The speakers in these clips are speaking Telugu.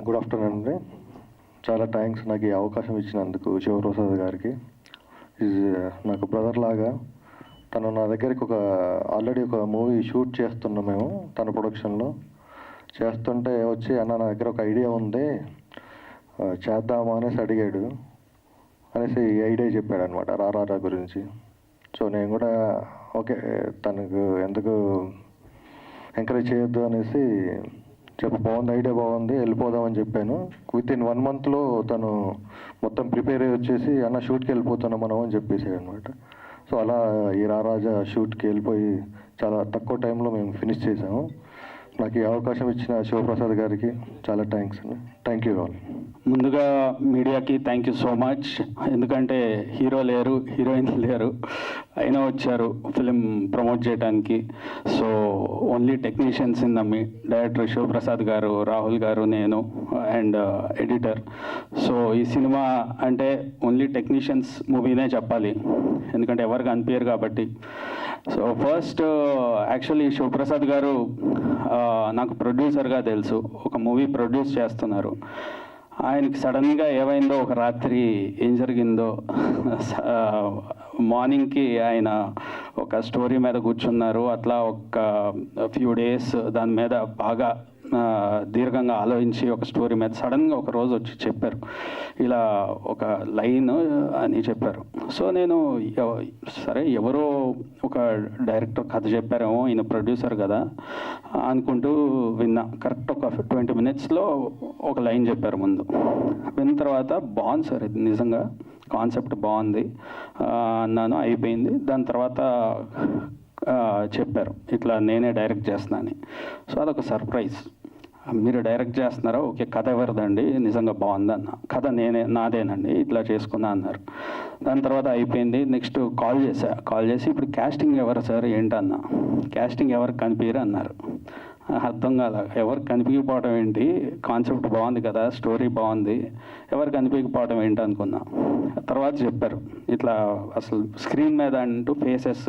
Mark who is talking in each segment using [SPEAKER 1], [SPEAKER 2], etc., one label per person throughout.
[SPEAKER 1] గుడ్ ఆఫ్టర్నూన్ అండి. చాలా థ్యాంక్స్ నాకు ఈ అవకాశం ఇచ్చినందుకు శివప్రసాద్ గారికి. ఈజ్ నాకు బ్రదర్ లాగా. తను నా దగ్గరికి ఆల్రెడీ ఒక మూవీ షూట్ చేస్తున్నాం మేము తన ప్రొడక్షన్లో. చేస్తుంటే వచ్చి అన్న నా దగ్గర ఒక ఐడియా ఉంది చేద్దామా అనేసి అడిగాడు. అనేసి ఈ ఐడియా చెప్పాడు అనమాట రారా గురించి. సో నేను కూడా ఓకే తనకు ఎందుకు ఎంకరేజ్ చేయొద్దు అనేసి బాగుంది, ఐడియా బాగుంది, వెళ్ళిపోదామని చెప్పాను. విత్ ఇన్ 1 monthలో తను మొత్తం ప్రిపేర్ అయ్యి వచ్చేసి అన్న షూట్కి వెళ్ళిపోతున్నాం మనం అని చెప్పేసాడు అనమాట. సో అలా ఈ రారాజా షూట్కి వెళ్ళిపోయి చాలా తక్కువ టైంలో మేము ఫినిష్ చేసాము. నాకు ఈ అవకాశం ఇచ్చిన శివప్రసాద్ గారికి చాలా థ్యాంక్స్ అండి. Thank you all.
[SPEAKER 2] ముందుగా మీడియాకి థ్యాంక్ యూ సో మచ్. ఎందుకంటే హీరో లేరు, హీరోయిన్ లేరు, అయినా వచ్చారు ఫిలిం ప్రమోట్ చేయడానికి. So only technicians in the director Shivaprasad garu, Rahul garu, నేను అండ్ ఎడిటర్. సో ఈ సినిమా అంటే ఓన్లీ టెక్నీషియన్స్ మూవీనే చెప్పాలి, ఎందుకంటే ఎవరు కనిపించరు కాబట్టి. సో ఫస్ట్ యాక్చువల్లీ శివప్రసాద్ గారు నాకు ప్రొడ్యూసర్గా తెలుసు, ఒక మూవీ ప్రొడ్యూస్ చేస్తున్నారు. ఆయనకి సడన్గా ఏమైందో ఒక రాత్రి ఏం జరిగిందో మార్నింగ్కి ఆయన ఒక స్టోరీ మీద కూర్చున్నారు. అట్లా ఒక ఫ్యూ డేస్ దాని మీద బాగా దీర్ఘంగా ఆలోచించి ఒక స్టోరీ మీద సడన్గా ఒక రోజు వచ్చి చెప్పారు, ఇలా ఒక లైన్ అని చెప్పారు. సో నేను సరే ఎవరో ఒక డైరెక్టర్ కథ చెప్పారేమో, ఈయన ప్రొడ్యూసర్ కదా అనుకుంటూ విన్నా. కరెక్ట్ ఒక 20 minutesలో ఒక లైన్ చెప్పారు ముందు. విన్న తర్వాత బాగుంది సార్, ఇది నిజంగా కాన్సెప్ట్ బాగుంది అన్నాను. అయిపోయింది. దాని తర్వాత చెప్పారు ఇట్లా నేనే డైరెక్ట్ చేస్తున్నాను. సో అదొక సర్ప్రైజ్. మీరు డైరెక్ట్ చేస్తున్నారా? ఓకే, కథ ఎవరిదండి? నిజంగా బాగుంది అన్న. కథ నాదేనండి, ఇట్లా చేసుకున్నా అన్నారు. దాని తర్వాత అయిపోయింది. నెక్స్ట్ కాల్ చేసి ఇప్పుడు క్యాస్టింగ్ ఎవరు సార్ ఏంటన్నా? క్యాస్టింగ్ ఎవరు కనిపించరు అన్నారు. అర్థం కాల, ఎవరు కనిపించకపోవడం ఏంటి, కాన్సెప్ట్ బాగుంది కదా, స్టోరీ బాగుంది, ఎవరు కనిపించకపోవడం ఏంటి అనుకున్నా. తర్వాత చెప్పారు ఇట్లా అసలు స్క్రీన్ మీద అంటూ ఫేసెస్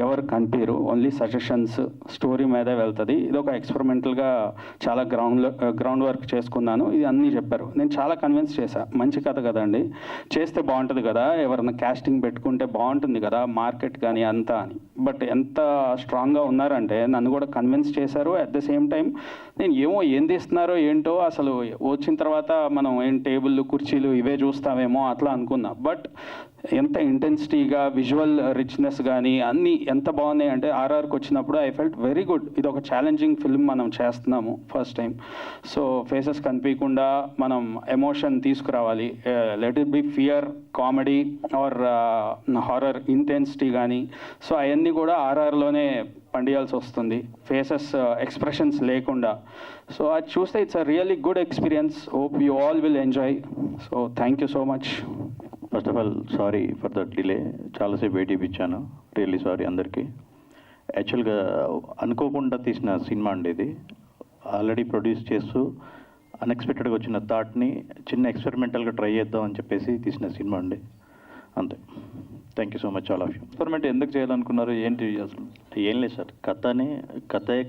[SPEAKER 2] ఎవరు కనిపించరు, ఓన్లీ సజెషన్స్ స్టోరీ మీదే వెళ్తుంది. ఇది ఒక ఎక్స్పెరిమెంటల్గా చాలా గ్రౌండ్ వర్క్ చేసుకున్నాను. ఇది అన్నీ చెప్పారు. నేను చాలా కన్విన్స్ చేశా, మంచి కథ కదండి, చేస్తే బాగుంటుంది కదా, ఎవరైనా క్యాస్టింగ్ పెట్టుకుంటే బాగుంటుంది కదా మార్కెట్ కానీ అంతా అని. బట్ ఎంత స్ట్రాంగ్గా ఉన్నారంటే నన్ను కూడా కన్విన్స్ చేశారు. అట్ ద సేమ్ టైం నేను ఏం తీస్తున్నారో ఏంటో, అసలు వచ్చిన తర్వాత మనం టేబుల్ కుర్చీలు ఇవే చూస్తామేమో అట్లా అనుకున్నా. బట్ ఎంత ఇంటెన్సిటీగా విజువల్ రిచ్నెస్ కానీ అన్నీ ఎంత బాగున్నాయి అంటే ఆర్ఆర్కి వచ్చినప్పుడు ఐ ఫెల్ట్ వెరీ గుడ్. ఇది ఒక ఛాలెంజింగ్ ఫిల్మ్ మనం చేస్తున్నాము ఫస్ట్ టైం. సో ఫేసెస్ కనిపించకుండా మనం ఎమోషన్ తీసుకురావాలి. Let it be fear, comedy or horror intensity కానీ. సో అవన్నీ కూడా ఆర్ఆర్లోనే పండియాల్సి వస్తుంది, ఫేసెస్ ఎక్స్ప్రెషన్స్ లేకుండా. సో అది చూస్తే it's a really good experience. Hope you all will enjoy. So thank you so much.
[SPEAKER 3] First of all sorry for the delay, చాలాసేపు వెయిట్ ఇప్పించాను, రియల్లీ సారీ అందరికీ. యాక్చువల్గా అనుకోకుండా తీసిన సినిమా అండి ఇది. ఆల్రెడీ ప్రొడ్యూస్ చేస్తూ అన్ఎక్స్పెక్టెడ్గా వచ్చిన థాట్ని చిన్న ఎక్స్పెరిమెంటల్గా ట్రై చేద్దాం అని చెప్పేసి తీసిన సినిమా అండి, అంతే. Thank you so much all of you.
[SPEAKER 4] Experiment ఎందుకు చేయాలనుకున్నారు, ఏంటి అసలు?
[SPEAKER 3] ఏం లేదు సార్,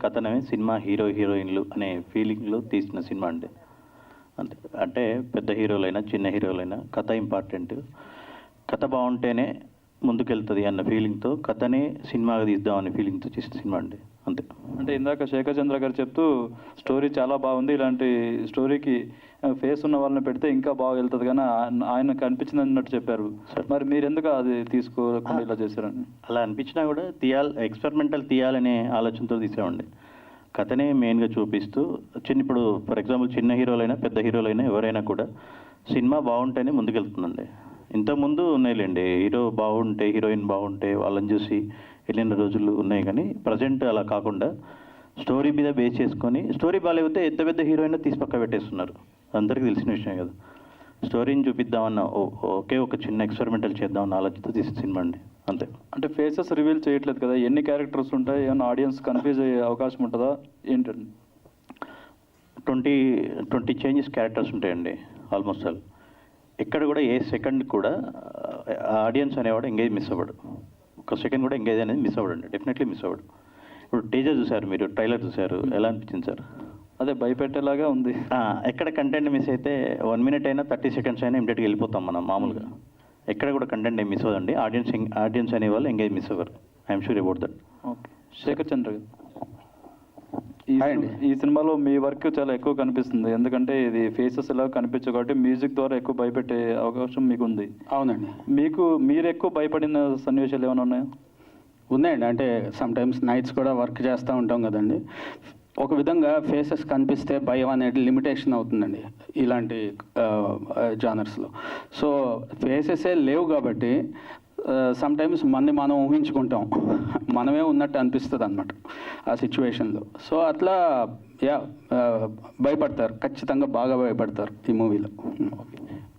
[SPEAKER 3] కథనే సినిమా హీరో హీరోయిన్లు అనే ఫీలింగ్లో తీసిన సినిమా అండి, అంతే. అంటే పెద్ద హీరోలైనా చిన్న హీరోలైనా కథ ఇంపార్టెంట్, కథ బాగుంటేనే ముందుకెళ్తుంది అన్న ఫీలింగ్తో కథనే సినిమాగా తీద్దామనే ఫీలింగ్తో చేసిన సినిమా అండి, అంతే.
[SPEAKER 4] అంటే ఇందాక శేఖర్ చంద్ర గారు చెప్తూ స్టోరీ చాలా బాగుంది, ఇలాంటి స్టోరీకి ఫేస్ ఉన్న వాళ్ళని పెడితే ఇంకా బాగా వెళ్తుంది కానీ ఆయన కనిపించింది అన్నట్టు చెప్పారు. మరి మీరు ఎందుకు అది తీసుకోకుండా ఇలా చేశారని?
[SPEAKER 3] అలా అనిపించినా కూడా ఎక్స్పెరిమెంటల్ తీయాలనే ఆలోచనతో తీసామండి. కథనే మెయిన్గా చూపిస్తూ ఇప్పుడు ఫర్ ఎగ్జాంపుల్ చిన్న హీరోలైనా పెద్ద హీరోలైనా ఎవరైనా కూడా సినిమా బాగుంటేనే ముందుకెళ్తుందండి. ఇంతకుముందు ఉన్నాయిలేండి, హీరో బాగుంటే హీరోయిన్ బాగుంటే వాళ్ళని చూసి వెళ్ళిన రోజులు ఉన్నాయి, కానీ ప్రజెంట్ అలా కాకుండా స్టోరీ మీద బేస్ చేసుకొని స్టోరీ బాగాలేకపోతే ఎంత పెద్ద హీరోయిన్ తీసి పక్క పెట్టేస్తున్నారు, అందరికీ తెలిసిన విషయం కదా. స్టోరీని చూపిద్దామన్న ఒక చిన్న ఎక్స్పెరిమెంటల్ చేద్దామన్న ఆలోచనతో తీసిన సినిమా అండి, అంతే.
[SPEAKER 4] అంటే ఫేసెస్ రివీల్ చేయట్లేదు కదా, ఎన్ని క్యారెక్టర్స్ ఉంటాయి, ఏమన్నా ఆడియన్స్ కన్ఫ్యూజ్ అయ్యే అవకాశం ఉంటుందా ఏంటండి?
[SPEAKER 3] 20 చేంజెస్ క్యారెక్టర్స్ ఉంటాయండి ఆల్మోస్ట్ ఆల్. ఎక్కడ కూడా ఏ సెకండ్ కూడా ఆడియన్స్ అనేవాడు ఎంగేజ్ మిస్ అవ్వడు, ఒక సెకండ్ కూడా ఎంగేజ్ అనేది మిస్ అవ్వడండి, డెఫినెట్లీ మిస్ అవ్వడు. ఇప్పుడు టీజర్ చూసారు మీరు, ట్రైలర్ చూసారు, ఎలా అనిపించింది సార్?
[SPEAKER 4] అదే భయపెట్టేలాగా ఉంది.
[SPEAKER 3] ఎక్కడ కంటెంట్ మిస్ అయితే 1 minute అయినా 30 seconds అయినా ఇమీడియట్గా వెళ్ళిపోతాం మనం మామూలుగా. ఎక్కడ కూడా కంటెంట్ ఏం మిస్ అవ్వదండి. ఆడియన్స్ అనేవాళ్ళు ఎంగేజ్ మిస్ అవ్వరు. I'm sure about that.
[SPEAKER 4] Okay, Shekhar Chandra గారు,
[SPEAKER 2] హాయ్ అండి.
[SPEAKER 4] ఈ సినిమాలో మీ వర్క్ చాలా ఎక్కువ కనిపిస్తుంది. ఎందుకంటే ఇది ఫేసెస్ ఎలా కనిపించవు కాబట్టి మ్యూజిక్ ద్వారా ఎక్కువ భయపెట్టే అవకాశం మీకు ఉంది.
[SPEAKER 2] అవునండి.
[SPEAKER 4] మీరు ఎక్కువ భయపడిన సన్నివేశాలు ఏమైనా ఉన్నాయా?
[SPEAKER 2] ఉన్నాయండి. అంటే సమ్ టైమ్స్ నైట్స్ కూడా వర్క్ చేస్తూ ఉంటాం కదండి. ఒక విధంగా ఫేసెస్ కనిపిస్తే భయం అనేది లిమిటేషన్ అవుతుందండి ఇలాంటి జానర్స్లో. సో ఫేసెసే లేవు కాబట్టి సమ్ టైమ్స్ మనం ఊహించుకుంటాం, మనమే ఉన్నట్టు అనిపిస్తుంది అన్నమాట ఆ సిచ్యువేషన్లో. సో అట్లా భయపడతారు, ఖచ్చితంగా బాగా భయపడతారు ఈ మూవీలో.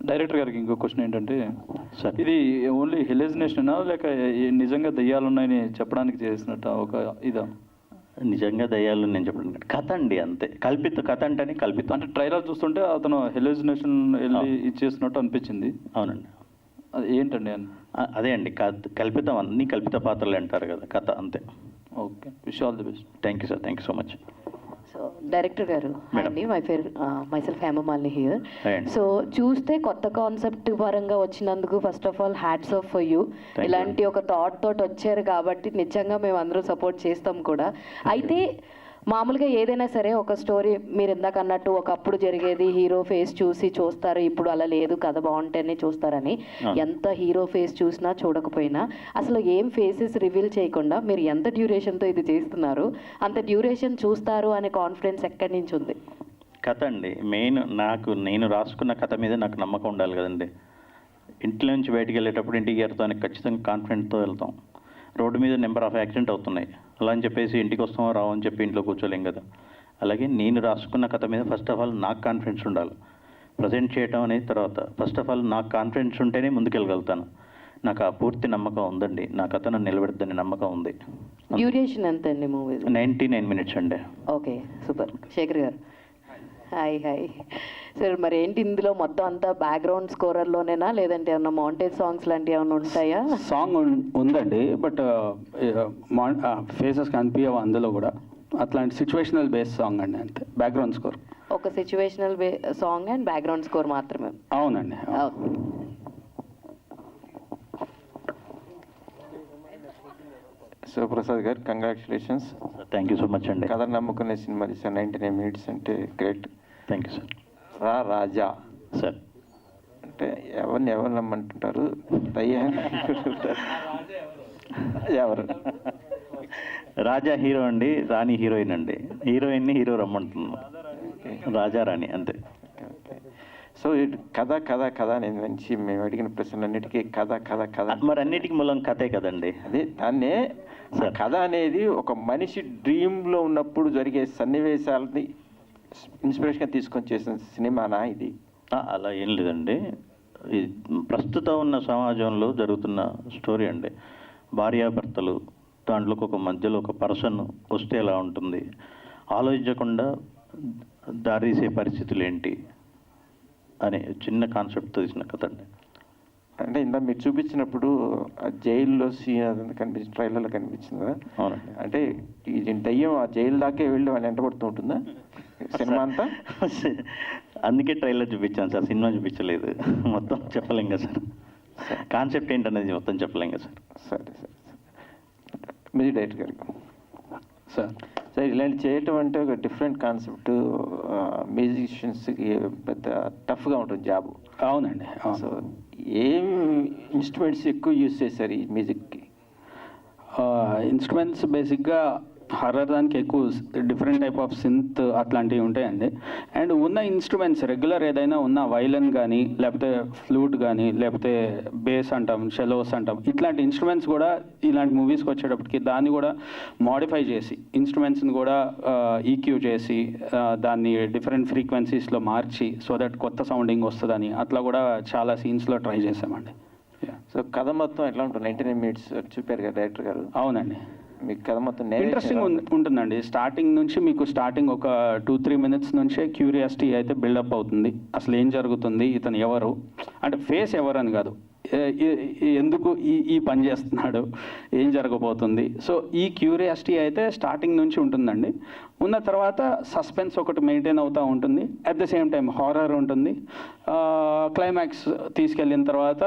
[SPEAKER 4] డైరెక్టర్ గారికి ఇంకో క్వశ్చన్ ఏంటంటే,
[SPEAKER 3] సార్,
[SPEAKER 4] ఇది ఓన్లీ హెలిజినేషనా లేక నిజంగా దయ్యాలు ఉన్నాయని చెప్పడానికి చేసినట్ట ఒక ఇదా?
[SPEAKER 3] నిజంగా దయ్యాలు నేను చెప్పడం కథ అండి, అంతే. కథ అంటేనే కల్పితం.
[SPEAKER 4] అంటే ట్రైలర్ చూస్తుంటే అతను హెలిజినేషన్ వెళ్ళి ఇచ్చేసినట్టు అనిపించింది.
[SPEAKER 3] అవునండి.
[SPEAKER 4] అది ఏంటండి అని?
[SPEAKER 3] అదే అండి, కల్పితం. అన్ని కల్పిత పాత్రలు అంటారు కదా, కథ అంతే.
[SPEAKER 4] Okay, wish all the best.
[SPEAKER 3] Thank you sir, thank you so much.
[SPEAKER 5] So director గారు, అండి మైసెల్ఫ్ హేమమాలిని హియర్.
[SPEAKER 3] Hi అండి.
[SPEAKER 5] సో చూస్తే కొత్త కాన్సెప్ట్ పరంగా వచ్చినందుకు first of all hats off for you.
[SPEAKER 3] you.
[SPEAKER 5] ఇలాంటి ఒక థాట్ తోటి వచ్చారు కాబట్టి నిజంగా మేము అందరూ సపోర్ట్ చేస్తాం కూడా. అయితే మామూలుగా ఏదైనా సరే ఒక స్టోరీ మీరు ఇందాక అన్నట్టు ఒకప్పుడు జరిగేది హీరో ఫేస్ చూసి చూస్తారు, ఇప్పుడు అలా లేదు, కథ బాగుంటేనే చూస్తారని. ఎంత హీరో ఫేస్ చూసినా చూడకపోయినా అసలు ఏం ఫేసెస్ రివీల్ చేయకుండా మీరు ఎంత డ్యూరేషన్తో ఇది చేస్తున్నారు, అంత డ్యూరేషన్ చూస్తారు అనే కాన్ఫిడెన్స్ ఎక్కడి నుంచి ఉంది?
[SPEAKER 3] కథ అండి మెయిన్. నేను రాసుకున్న కథ మీద నాకు నమ్మకం ఉండాలి కదండి. ఇంట్లో నుంచి బయటికి వెళ్ళేటప్పుడు ఇంటికి వెళ్తాను ఖచ్చితంగా కాన్ఫిడెంట్తో వెళ్తాం. రోడ్డు మీద నెంబర్ ఆఫ్ యాక్సిడెంట్ అవుతున్నాయి, అలా అని చెప్పేసి ఇంటికి వస్తామో రావు అని చెప్పి ఇంట్లో కూర్చోలేం కదా. అలాగే నేను రాసుకున్న కథ మీద ఫస్ట్ ఆఫ్ ఆల్ నాకు కాన్ఫిడెన్స్ ఉండాలి. ప్రజెంట్ చేయడం అనేది తర్వాత. ఫస్ట్ ఆఫ్ ఆల్ నాకు కాన్ఫిడెన్స్ ఉంటేనే ముందుకెళ్ళగలుగుతాను. నాకు ఆ పూర్తి నమ్మకం ఉందండి. నా కథ నన్ను నిలబెడుతుందని నమ్మకం ఉంది.
[SPEAKER 5] డ్యూరేషన్ ఎంత అండి మూవీ?
[SPEAKER 3] 99 minutes అండి.
[SPEAKER 5] Okay, super. శేఖర్ గారు, హాయ్. సార్ మరి ఏంటి ఇందులో మొత్తం అంతా బ్యాక్గ్రౌండ్ స్కోరర్లోనేనా లేదంటే ఏమన్నా మౌంటేజ్ సాంగ్స్ లాంటివి ఏమైనా ఉంటాయా?
[SPEAKER 2] సాంగ్ ఉందండి, బట్ ఫేసెస్ కనిపించవు అందులో కూడా. అట్లాంటి సిచ్యువేషనల్ బేస్ సాంగ్ అండి, అంతే. బ్యాక్గ్రౌండ్ స్కోర్
[SPEAKER 5] ఒక situational song and background score మాత్రమే?
[SPEAKER 2] అవునండి.
[SPEAKER 6] శివప్రసాద్ గారు, congratulations.
[SPEAKER 3] Thank you so much అండి.
[SPEAKER 6] కథ నమ్ముకునే సినిమా తీసారు. 99 minutes అంటే great.
[SPEAKER 3] Thank you sir.
[SPEAKER 6] Raja
[SPEAKER 3] sir
[SPEAKER 6] అంటే ఎవరు నమ్మంటుంటారు, ఎవరు?
[SPEAKER 3] రాజా హీరో అండి, రాణి హీరోయిన్ అండి. హీరోయిన్ని హీరో రమ్మంటున్నాను, రాజా రాణి అంతే.
[SPEAKER 6] సో కథ కథ కథ అనేది మంచి మేము అడిగిన ప్రశ్నలన్నిటికీ కథ కథ కథ.
[SPEAKER 3] మరి అన్నిటికీ మూలం కథే కదండి.
[SPEAKER 6] అదే దాన్నే కథ అనేది ఒక మనిషి డ్రీమ్లో ఉన్నప్పుడు జరిగే సన్నివేశాలని ఇన్స్పిరేషన్గా తీసుకొని చేసిన సినిమానా ఇది?
[SPEAKER 3] అలా ఏం లేదండి. ఇది ప్రస్తుతం ఉన్న సమాజంలో జరుగుతున్న స్టోరీ అండి. భార్యాభర్తలు, దాంట్లో ఒక మధ్యలో ఒక పర్సన్ వస్తే ఎలా ఉంటుంది, ఆలోచించకుండా దారితీసే పరిస్థితులు ఏంటి అనే చిన్న కాన్సెప్ట్తో తీసిన కథ అండి.
[SPEAKER 6] అంటే ఇందా మీరు చూపించినప్పుడు ఆ జైల్లో సీన్ అదంతా కనిపించింది, ట్రైలర్లో కనిపించింది కదా.
[SPEAKER 3] అవునండి.
[SPEAKER 6] అంటే ఈ దయ్యం ఆ జైలు దాకే వెళ్ళి వాళ్ళు వెంటబడుతూ ఉంటుందా సినిమా అంతా?
[SPEAKER 3] అందుకే ట్రైలర్ చూపించాను సార్, సినిమా చూపించలేదు. మొత్తం చెప్పలేం కదా సార్, కాన్సెప్ట్ ఏంటనేది మొత్తం చెప్పలేం కదా సార్.
[SPEAKER 6] సరే సరే. మీరు డైరెక్టర్ గారు
[SPEAKER 2] సార్,
[SPEAKER 6] సార్ ఇలాంటి చేయటం అంటే ఒక డిఫరెంట్ కాన్సెప్ట్. మ్యూజిషియన్స్కి పెద్ద టఫ్గా ఉంటుంది జాబు.
[SPEAKER 2] అవునండి.
[SPEAKER 6] సో ఏం ఇన్స్ట్రుమెంట్స్ ఎక్కువ యూజ్ చేశారు ఈ మ్యూజిక్కి?
[SPEAKER 2] ఇన్స్ట్రుమెంట్స్ బేసిక్గా హర్రర్ దానికి ఎక్కువ డిఫరెంట్ టైప్ ఆఫ్ సింత్ అట్లాంటివి ఉంటాయండి. అండ్ ఉన్న ఇన్స్ట్రుమెంట్స్ రెగ్యులర్ ఏదైనా ఉన్న వైలన్ కానీ లేకపోతే ఫ్లూట్ కానీ లేకపోతే బేస్ అంటాం, షెలోస్ అంటాం, ఇట్లాంటి ఇన్స్ట్రుమెంట్స్ కూడా ఇలాంటి మూవీస్కి వచ్చేటప్పటికి దాన్ని కూడా మోడిఫై చేసి ఇన్స్ట్రుమెంట్స్ని కూడా ఈక్యూ చేసి దాన్ని డిఫరెంట్ ఫ్రీక్వెన్సీస్లో మార్చి సో దట్ కొత్త సౌండింగ్ వస్తుందని అట్లా కూడా చాలా సీన్స్లో ట్రై చేసామండి.
[SPEAKER 6] సో కథ మొత్తం ఎట్లా ఉంటుంది? 99 minutes చూపారు కదా డైరెక్టర్ గారు.
[SPEAKER 2] అవునండి.
[SPEAKER 6] మీకు కథ మొత్తం
[SPEAKER 2] ఇంట్రెస్టింగ్ ఉంటుందండి. స్టార్టింగ్ నుంచి మీకు ఒక 2-3 minutes నుంచే క్యూరియాసిటీ అయితే బిల్డప్ అవుతుంది. అసలు ఏం జరుగుతుంది, ఇతను ఎవరు, అంటే ఫేస్ ఎవరు అని కాదు, ఎందుకు ఈ పని చేస్తున్నాడు, ఏం జరగబోతుంది. సో ఈ క్యూరియాసిటీ అయితే స్టార్టింగ్ నుంచి ఉంటుందండి. ఉన్న తర్వాత సస్పెన్స్ ఒకటి మెయింటైన్ అవుతూ ఉంటుంది, at the same time horror ఉంటుంది. క్లైమాక్స్ తీసుకెళ్ళిన తర్వాత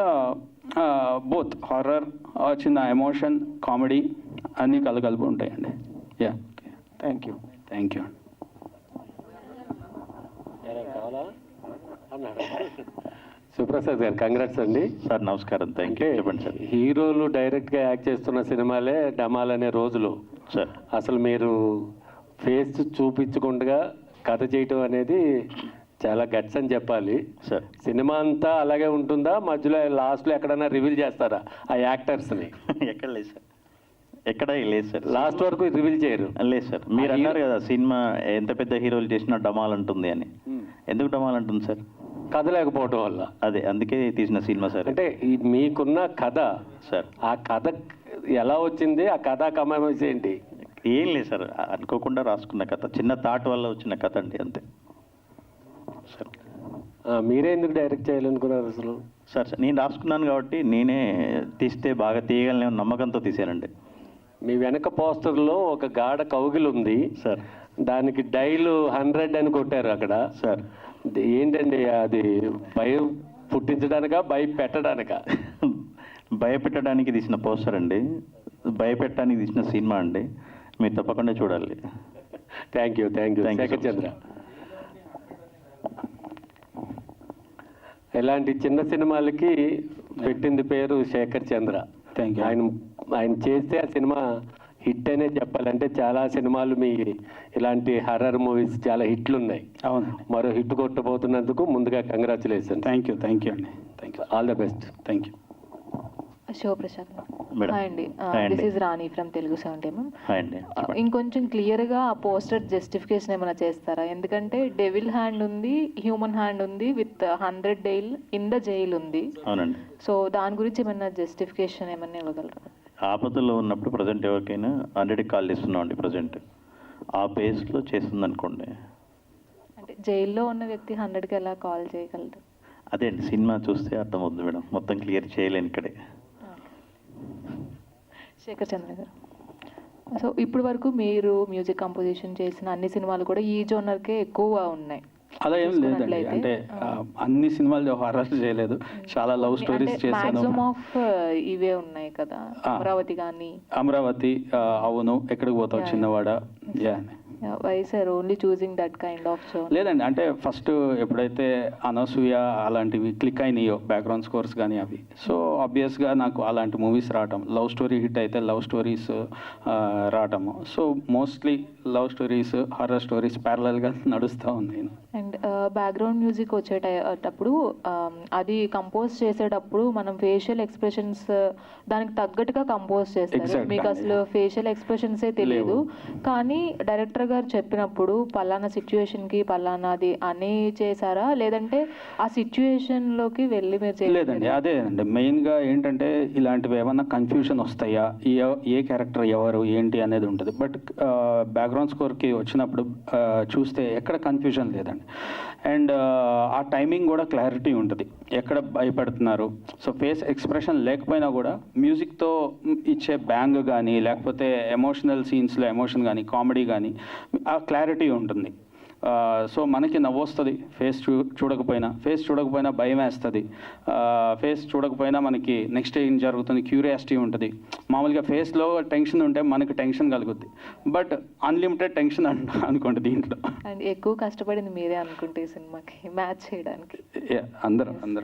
[SPEAKER 2] బోత్ హారర్, చిన్న ఎమోషన్, కామెడీ అన్నీ కలగలుపు ఉంటాయండి. Yeah,
[SPEAKER 6] thank you.
[SPEAKER 2] Thank you.
[SPEAKER 7] Suprasad గారు కంగ్రాట్స్ అండి.
[SPEAKER 3] సార్ నమస్కారం. Thank you. చెప్పండి సార్.
[SPEAKER 7] హీరోలు డైరెక్ట్గా యాక్ట్ చేస్తున్న సినిమాలే డమాల్ అనే రోజులు.
[SPEAKER 3] సార్
[SPEAKER 7] అసలు మీరు ఫేస్ చూపించకుండా కథ చేయటం అనేది చాలా గట్స్ అని చెప్పాలి.
[SPEAKER 3] సార్
[SPEAKER 7] సినిమా అంతా అలాగే ఉంటుందా, మధ్యలో లాస్ట్లో ఎక్కడైనా రివీల్ చేస్తారా ఆ యాక్టర్స్ని?
[SPEAKER 3] ఎక్కడ లేదు సార్, ఎక్కడ లేదు సార్.
[SPEAKER 7] లాస్ట్ వరకు రివీల్ చేయరు.
[SPEAKER 3] లేదు సార్. మీరు అన్నారు కదా సినిమా ఎంత పెద్ద హీరోలు చేసినా డమాల్ అంటుంది అని. ఎందుకు డమాల్ అంటుంది సార్?
[SPEAKER 7] కథ లేకపోవటం వల్ల.
[SPEAKER 3] అదే అందుకే తీసిన సినిమా సార్.
[SPEAKER 7] అంటే మీకున్న కథ
[SPEAKER 3] సార్
[SPEAKER 7] ఆ కథ ఎలా వచ్చింది, ఆ కథ కమామేస్ ఏంటి?
[SPEAKER 3] ఏం లేదు సార్, అనుకోకుండా రాసుకున్న కథ, చిన్న థాట్ వల్ల వచ్చిన కథ అండి, అంతే సార్.
[SPEAKER 7] మీరే ఎందుకు డైరెక్ట్ చేయాలనుకున్నారు అసలు?
[SPEAKER 3] సార్ నేను రాసుకున్నాను కాబట్టి నేనే తీస్తే బాగా తీయగలనే నమ్మకంతో తీసానండి.
[SPEAKER 7] మీ వెనక పోస్టర్లో ఒక గాఢ కౌగిలి ఉంది
[SPEAKER 3] సార్.
[SPEAKER 7] దానికి డైలు 100 అని కొట్టారు అక్కడ.
[SPEAKER 3] సార్
[SPEAKER 7] ఏంటండి అది? భయం పుట్టించడానికా, భయపెట్టడానికా?
[SPEAKER 3] భయపెట్టడానికి తీసిన పోస్టర్ అండి, భయపెట్టడానికి తీసిన సినిమా అండి. మీరు తప్పకుండా చూడాలి.
[SPEAKER 7] Thank you. శేఖర్ చంద్ర, ఇలాంటి చిన్న సినిమాలకి పెట్టింది పేరు శేఖర్ చంద్ర.
[SPEAKER 2] Thank you.
[SPEAKER 7] ఆయన చేస్తే ఆ సినిమా హిట్ అనే చెప్పాలంటే చాలా సినిమాలు మీ ఇలాంటి హర్రర్ మూవీస్ చాలా హిట్లు ఉన్నాయి.
[SPEAKER 2] అవును.
[SPEAKER 7] మరో హిట్ కొట్టబోతున్నందుకు ముందుగా కంగ్రాచులేషన్.
[SPEAKER 2] థ్యాంక్ యూ అండి. Thank you.
[SPEAKER 7] All the best.
[SPEAKER 2] Thank you.
[SPEAKER 5] Shivaprasad
[SPEAKER 3] madam.
[SPEAKER 5] Hi అండి,
[SPEAKER 3] హాయ్ అండి.
[SPEAKER 5] This is Rani from Telugu 70 ma'am.
[SPEAKER 3] Hi అండి.
[SPEAKER 5] ఇంకొంచెం క్లియర్గా ఆ పోస్టర్ జస్టిఫికేషన్ ఏమైనా చేస్తారా? ఎందుకంటే డెవిల్ హ్యాండ్ ఉంది, హ్యూమన్ హ్యాండ్ ఉంది, with 100 days in the jail ఉంది.
[SPEAKER 3] అవునండి.
[SPEAKER 5] సో దాని గురించి ఏమైనా జస్టిఫికేషన్ ఏమైనా ఇవ్వగలరా?
[SPEAKER 3] ఆపదలో ఉన్నప్పుడు ప్రజెంట్ ఎవరికైనా 100కి కాల్ చేస్తున్నాం అండి. ప్రజెంట్ ఆ పేస్లో చేస్తుంది అనుకోండి.
[SPEAKER 5] అంటే జైల్లో ఉన్న వ్యక్తి 100కి ఎలా కాల్ చేయగలరు?
[SPEAKER 3] అదే అండి, సినిమా చూస్తే అర్థమవుతుంది మేడం, మొత్తం క్లియర్ చేయలేను ఇక్కడే.
[SPEAKER 5] శేఖర్ చంద్ర గారు, సో ఇప్పటి వరకు మీరు మ్యూజిక్ కంపోజిషన్ చేసిన అన్ని సినిమాలు కూడా ఈ జోనర్కే ఎక్కువ ఉన్నాయి.
[SPEAKER 2] అలా ఏం లేదండి, అంటే అన్ని సినిమాలు హారర్ చేయలేదు, చాలా లవ్ స్టోరీస్ చేశాను.
[SPEAKER 5] మాక్సిమం ఆఫ్ ఇవే ఉన్నాయి కదా, అమరావతి కానీ.
[SPEAKER 2] అమరావతి, అవును, ఎక్కడికి పోతావు చిన్నవాడ.
[SPEAKER 5] Why sir only choosing that kind of zone?
[SPEAKER 2] లేదండి, అంటే ఫస్ట్ ఎప్పుడైతే అనసూయ అలాంటివి క్లిక్ అయినాయో, బ్యాక్గ్రౌండ్ స్కోర్స్ కానీ అవి, సో ఆబ్వియస్గా నాకు అలాంటి మూవీస్ రావటం, లవ్ స్టోరీ హిట్ అయితే లవ్ స్టోరీస్ రావటము, so mostly love stories, horror stories ప్యారలల్గా నడుస్తూ ఉంది.
[SPEAKER 5] అండ్ బ్యాక్గ్రౌండ్ మ్యూజిక్ వచ్చేటప్పుడు అది కంపోజ్ చేసేటప్పుడు మనం ఫేషియల్ ఎక్స్ప్రెషన్స్ దానికి తగ్గట్టుగా కంపోజ్ చేస్తారు. మీకు అసలు ఫేషియల్ ఎక్స్ప్రెషన్సే తెలియదు, కానీ డైరెక్టర్ గారు చెప్పినప్పుడు పలానా సిచ్యువేషన్కి పలానాది అని చేశారా, లేదంటే ఆ సిచ్యువేషన్లోకి వెళ్ళి మీరు?
[SPEAKER 2] లేదండి, అదే అండి మెయిన్గా ఏంటంటే ఇలాంటివి ఏమన్నా కన్ఫ్యూషన్ వస్తాయా, ఏ క్యారెక్టర్ ఎవరు ఏంటి అనేది ఉంటుంది. బట్ బ్యాక్గ్రౌండ్ స్కోర్కి వచ్చినప్పుడు చూస్తే ఎక్కడ కన్ఫ్యూజన్ లేదండి. అండ్ ఆ టైమింగ్ కూడా క్లారిటీ ఉంటుంది, ఎక్కడ భయపడుతున్నారు. సో ఫేస్ ఎక్స్ప్రెషన్ లేకపోయినా కూడా మ్యూజిక్తో ఇచ్చే బ్యాంగ్ కానీ, లేకపోతే ఎమోషనల్ సీన్స్లో ఎమోషన్ కానీ, కామెడీ కానీ ఆ క్లారిటీ ఉంటుంది. సో మనకి నవ్వొస్తుంది ఫేస్ చూడకపోయినా భయం వేస్తుంది, ఫేస్ చూడకపోయినా మనకి నెక్స్ట్ ఏం జరుగుతుంది క్యూరియాసిటీ ఉంటుంది. మామూలుగా ఫేస్లో టెన్షన్ ఉంటే మనకి టెన్షన్ కలుగుద్ది, బట్ అన్లిమిటెడ్ టెన్షన్ అనుకోండి దీంట్లో.
[SPEAKER 5] అండ్ ఎక్కువ కష్టపడింది మీరే అనుకుంటే ఈ సినిమాకి మ్యాచ్ చేయడానికి?
[SPEAKER 2] అందరం
[SPEAKER 5] అండ్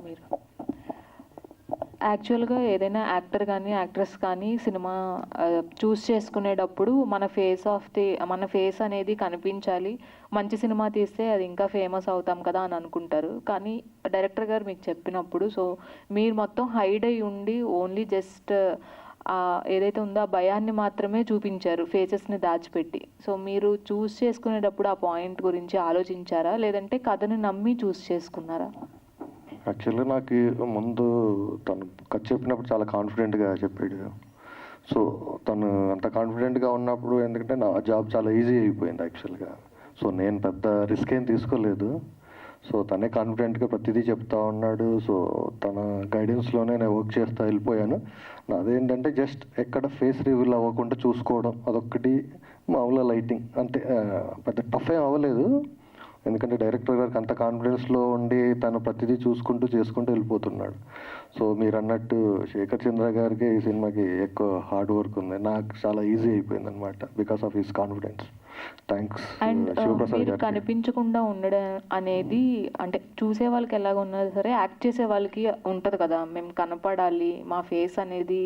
[SPEAKER 5] మీరు యాక్చువల్గా ఏదైనా యాక్టర్ కానీ యాక్ట్రెస్ కానీ సినిమా చూస్ చేసుకునేటప్పుడు మన ఫేస్ అనేది కనిపించాలి, మంచి సినిమా తీస్తే అది ఇంకా ఫేమస్ అవుతాం కదా అని అనుకుంటారు. కానీ డైరెక్టర్ గారు మీకు చెప్పినప్పుడు, సో మీరు మొత్తం హైడ్ అయి ఉండి ఓన్లీ జస్ట్ ఏదైతే ఉందో ఆ భయాన్ని మాత్రమే చూపించారు, ఫేసెస్ని దాచిపెట్టి. సో మీరు చూస్ చేసుకునేటప్పుడు ఆ పాయింట్ గురించి ఆలోచించారా, లేదంటే కథను నమ్మి చూస్ చేసుకున్నారా?
[SPEAKER 1] యాక్చువల్గా నాకు ముందు తను కథ చెప్పినప్పుడు చాలా కాన్ఫిడెంట్గా చెప్పాడు. సో తను అంత కాన్ఫిడెంట్గా ఉన్నప్పుడు, ఎందుకంటే నా జాబ్ చాలా ఈజీ అయిపోయింది యాక్చువల్గా. సో నేను పెద్ద రిస్క్ ఏం తీసుకోలేదు. సో తనే కాన్ఫిడెంట్గా ప్రతిదీ చెప్తా ఉన్నాడు. సో తన గైడెన్స్లోనే నేను వర్క్ చేస్తూ వెళ్ళిపోయాను. నాదేంటంటే జస్ట్ ఎక్కడ ఫేస్ రివీల్ అవ్వకుండా చూసుకోవడం, అదొక్కటి. మామూలుగా లైటింగ్ అంటే పెద్ద టఫ్ ఏం అవ్వలేదు, ఎందుకంటే డైరెక్టర్ గారికి అంత కాన్ఫిడెన్స్లో ఉండి తను ప్రతిదీ చూసుకుంటూ చేసుకుంటూ వెళ్ళిపోతున్నాడు. సో మీరు అన్నట్టు శేఖర్ చంద్ర గారికి ఈ సినిమాకి ఎక్కువ హార్డ్ వర్క్ ఉంది. నాకు చాలా ఈజీ అయిపోయింది అనమాట because of his confidence. Thanks
[SPEAKER 8] and
[SPEAKER 1] Shivaprasad
[SPEAKER 8] మీరు
[SPEAKER 1] గారికి.
[SPEAKER 8] కనిపించకుండా ఉండడం అనేది అంటే చూసే వాళ్ళకి ఎలాగ ఉన్నా సరే యాక్ట్ చేసే వాళ్ళకి ఉంటుంది కదా, మేము కనపడాలి, మా ఫేస్ అనేది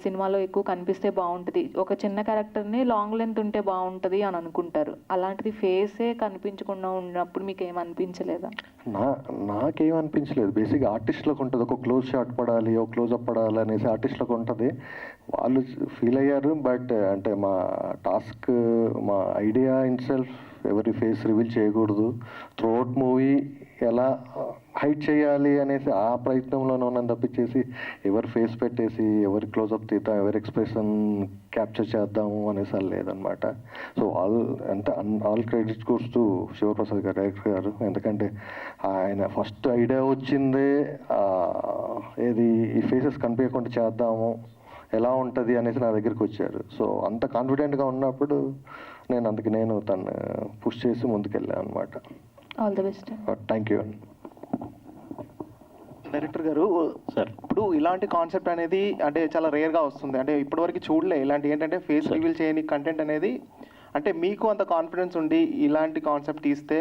[SPEAKER 8] సినిమాలో ఎక్కువ కనిపిస్తే బాగుంటుంది, ఒక చిన్న క్యారెక్టర్ని లాంగ్ లెంత్ ఉంటే బాగుంటుంది అని అనుకుంటారు. అలాంటిది ఫేసే కనిపించకుండా ఉన్నప్పుడు మీకు ఏమనిపించలేదా?
[SPEAKER 1] నాకేమనిపించలేదు. బేసిక్గా ఆర్టిస్ట్లకు ఉంటుంది, ఒక క్లోజ్ షాట్ పడాలి, ఒక క్లోజ్అప్ పడాలి అనేసి ఆర్టిస్ట్లకు ఉంటుంది. వాళ్ళు ఫీల్ అయ్యారు. బట్ అంటే మా టాస్క్, మా ఐడియా ఇన్ సెల్ఫ్ ఎవరి ఫేస్ రివీల్ చేయకూడదు, త్రూఅవుట్ మూవీ ఎలా హైట్ చేయాలి అనేసి ఆ ప్రయత్నంలోనే ఉన్నాను తప్పించేసి ఎవరి ఫేస్ పెట్టేసి ఎవరి క్లోజ్అప్ తీద్దాం, ఎవరి ఎక్స్ప్రెషన్ క్యాప్చర్ చేద్దాము అనేసి లేదనమాట. So all credit goes to Shivaprasad garu, director గారు. ఎందుకంటే ఆయన ఫస్ట్ ఐడియా వచ్చిందే ఏది ఈ ఫేసెస్ కనిపించకుండా చేద్దాము, ఎలా ఉంటుంది అనేసి నా దగ్గరికి వచ్చారు. సో అంత కాన్ఫిడెంట్గా ఉన్నప్పుడు నేను తను పుష్ చేసి ముందుకెళ్ళాను అనమాట.
[SPEAKER 8] All the best.
[SPEAKER 1] Thank you అండి.
[SPEAKER 9] డైరెక్టర్ గారు,
[SPEAKER 3] సార్
[SPEAKER 9] ఇప్పుడు ఇలాంటి కాన్సెప్ట్ అనేది అంటే చాలా రేర్గా వస్తుంది, అంటే ఇప్పటివరకు చూడలే ఇలాంటి ఏంటంటే ఫేస్ రివీల్ చేయని కంటెంట్ అనేది. అంటే మీకు అంత కాన్ఫిడెన్స్ ఉండి ఇలాంటి కాన్సెప్ట్ తీస్తే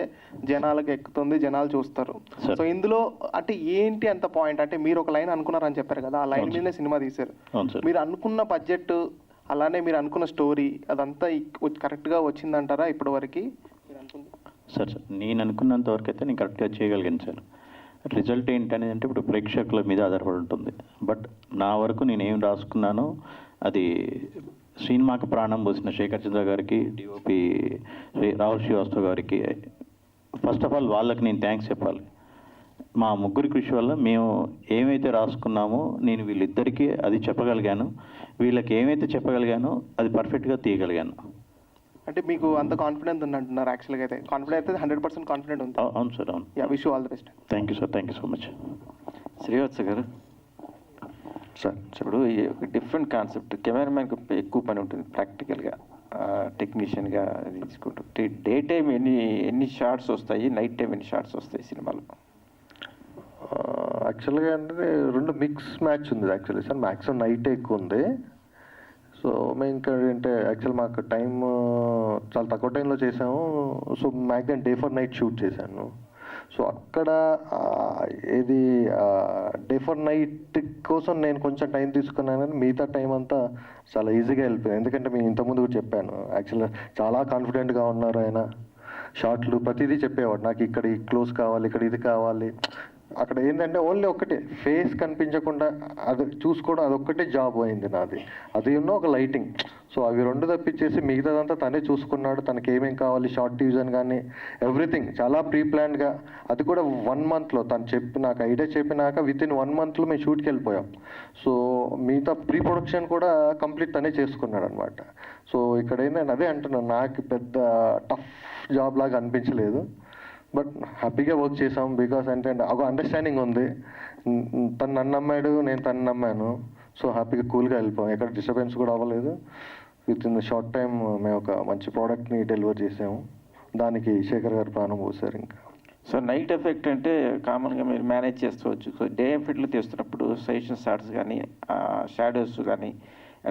[SPEAKER 9] జనాలకు ఎక్కుతుంది, జనాలు చూస్తారు. సో ఇందులో అంటే ఏంటి అంత పాయింట్, అంటే మీరు ఒక లైన్ అనుకున్నారని చెప్పారు కదా, ఆ లైన్ మీదనే సినిమా తీశారు. మీరు అనుకున్న బడ్జెట్ అలానే మీరు అనుకున్న స్టోరీ అదంతా కరెక్ట్గా వచ్చిందంటారా ఇప్పటివరకు?
[SPEAKER 3] సార్ నేను అనుకున్నంత వరకు అయితే నేను కరెక్ట్గా చేయగలిగాను సార్. రిజల్ట్ ఏంటనేది అంటే ఇప్పుడు ప్రేక్షకుల మీద ఆధారపడి ఉంటుంది. బట్ నా వరకు నేను ఏం రాసుకున్నానో అది సినిమాకి ప్రాణం పోసిన శేఖర్ చంద్ర గారికి, డిఓపి రాహుల్ శ్రీవాస్తవ్ గారికి, ఫస్ట్ ఆఫ్ ఆల్ వాళ్ళకి నేను థ్యాంక్స్ చెప్పాలి. మా ముగ్గురి కృషి వల్ల మేము ఏమైతే రాసుకున్నామో నేను వీళ్ళిద్దరికీ అది చెప్పగలిగాను, వీళ్ళకి ఏమైతే చెప్పగలిగానో అది పర్ఫెక్ట్గా తీయగలిగాను.
[SPEAKER 9] అంటే మీకు అంత కాన్ఫిడెన్స్ ఉందంటున్నారు? యాక్చువల్గా అయితే కాన్ఫిడెన్స్ అయితే 100% కాన్ఫిడెంట్ ఉంది.
[SPEAKER 3] అవును సార్, అవును.
[SPEAKER 9] Yeah, wish you all the best.
[SPEAKER 3] Thank you sir, thank you so much.
[SPEAKER 6] Srivatsa గారు,
[SPEAKER 1] సార్
[SPEAKER 6] ఇప్పుడు ఈ డిఫరెంట్ కాన్సెప్ట్, కెమెరామ్యాన్కి ఎక్కువ పని ఉంటుంది ప్రాక్టికల్గా, టెక్నీషియన్గా తీసుకుంటూ. డే టైం ఎన్ని షార్ట్స్ వస్తాయి, నైట్ టైం ఎన్ని షార్ట్స్ వస్తాయి సినిమాలో?
[SPEAKER 1] యాక్చువల్గా అంటే రెండు మిక్స్ మ్యాచ్ ఉంది యాక్చువల్లీ సార్. మ్యాక్సిమం నైటే ఎక్కువ ఉంది. సో మేము ఇంకా అంటే యాక్చువల్ మాకు టైం చాలా తక్కువ టైంలో చేసాము. So maximum day for night shoot చేశాను. సో అక్కడ ఏది డే ఫర్ నైట్ కోసం నేను కొంచెం టైం తీసుకున్నాను, కానీ మిగతా టైం అంతా చాలా ఈజీగా వెళ్ళిపోయింది. ఎందుకంటే మేము ఇంతకుముందు కూడా చెప్పాను, యాక్చువల్గా చాలా కాన్ఫిడెంట్గా ఉన్నారు ఆయన. షార్ట్లు ప్రతిదీ చెప్పేవాడు, నాకు ఇక్కడ ఈ క్లోజ్ కావాలి, ఇక్కడ ఇది కావాలి. అక్కడ ఏంటంటే ఓన్లీ ఒక్కటే ఫేస్ కనిపించకుండా అది చూసుకోవడం, అదొక్కటే జాబ్ అయింది నాది. అది ఒక లైటింగ్. సో అవి రెండు తప్పించేసి మిగతాదంతా తనే చూసుకున్నాడు. తనకి ఏమేమి కావాలి, షార్ట్ డివిజన్ కానీ ఎవ్రీథింగ్ చాలా ప్రీ ప్లాన్డ్గా. అది కూడా 1 monthలో తను నాకు ఐడియా చెప్పినాక విత్ ఇన్ 1 monthలో మేము షూట్కి వెళ్ళిపోయాం. సో మిగతా ప్రీ ప్రొడక్షన్ కూడా కంప్లీట్ తనే చేసుకున్నాడు అనమాట. సో ఇక్కడ ఏంటంటే అదే అంటున్నాను, నాకు పెద్ద టఫ్ జాబ్ లాగా అనిపించలేదు. బట్ హ్యాపీగా వర్క్ చేసాం. బికాస్ అంటే ఒక అండర్స్టాండింగ్ ఉంది. తను నన్ను నమ్మాడు, నేను తను నమ్మాను. సో హ్యాపీగా కూల్గా వెళ్ళిపోయాం. ఎక్కడ డిస్టర్బెన్స్ కూడా అవ్వలేదు. విత్ ఇన్ షార్ట్ టైం మేము ఒక మంచి ప్రోడక్ట్ని డెలివర్ చేసాము. దానికి శేఖర్ గారు ప్రాణం పోసారు. ఇంకా
[SPEAKER 6] సో నైట్ ఎఫెక్ట్ అంటే కామన్గా మీరు మేనేజ్ చేసుకోవచ్చు. సో డే ఎఫెక్ట్లో తీస్తున్నప్పుడు సజెషన్ షార్ట్స్ కానీ షాడోస్ కానీ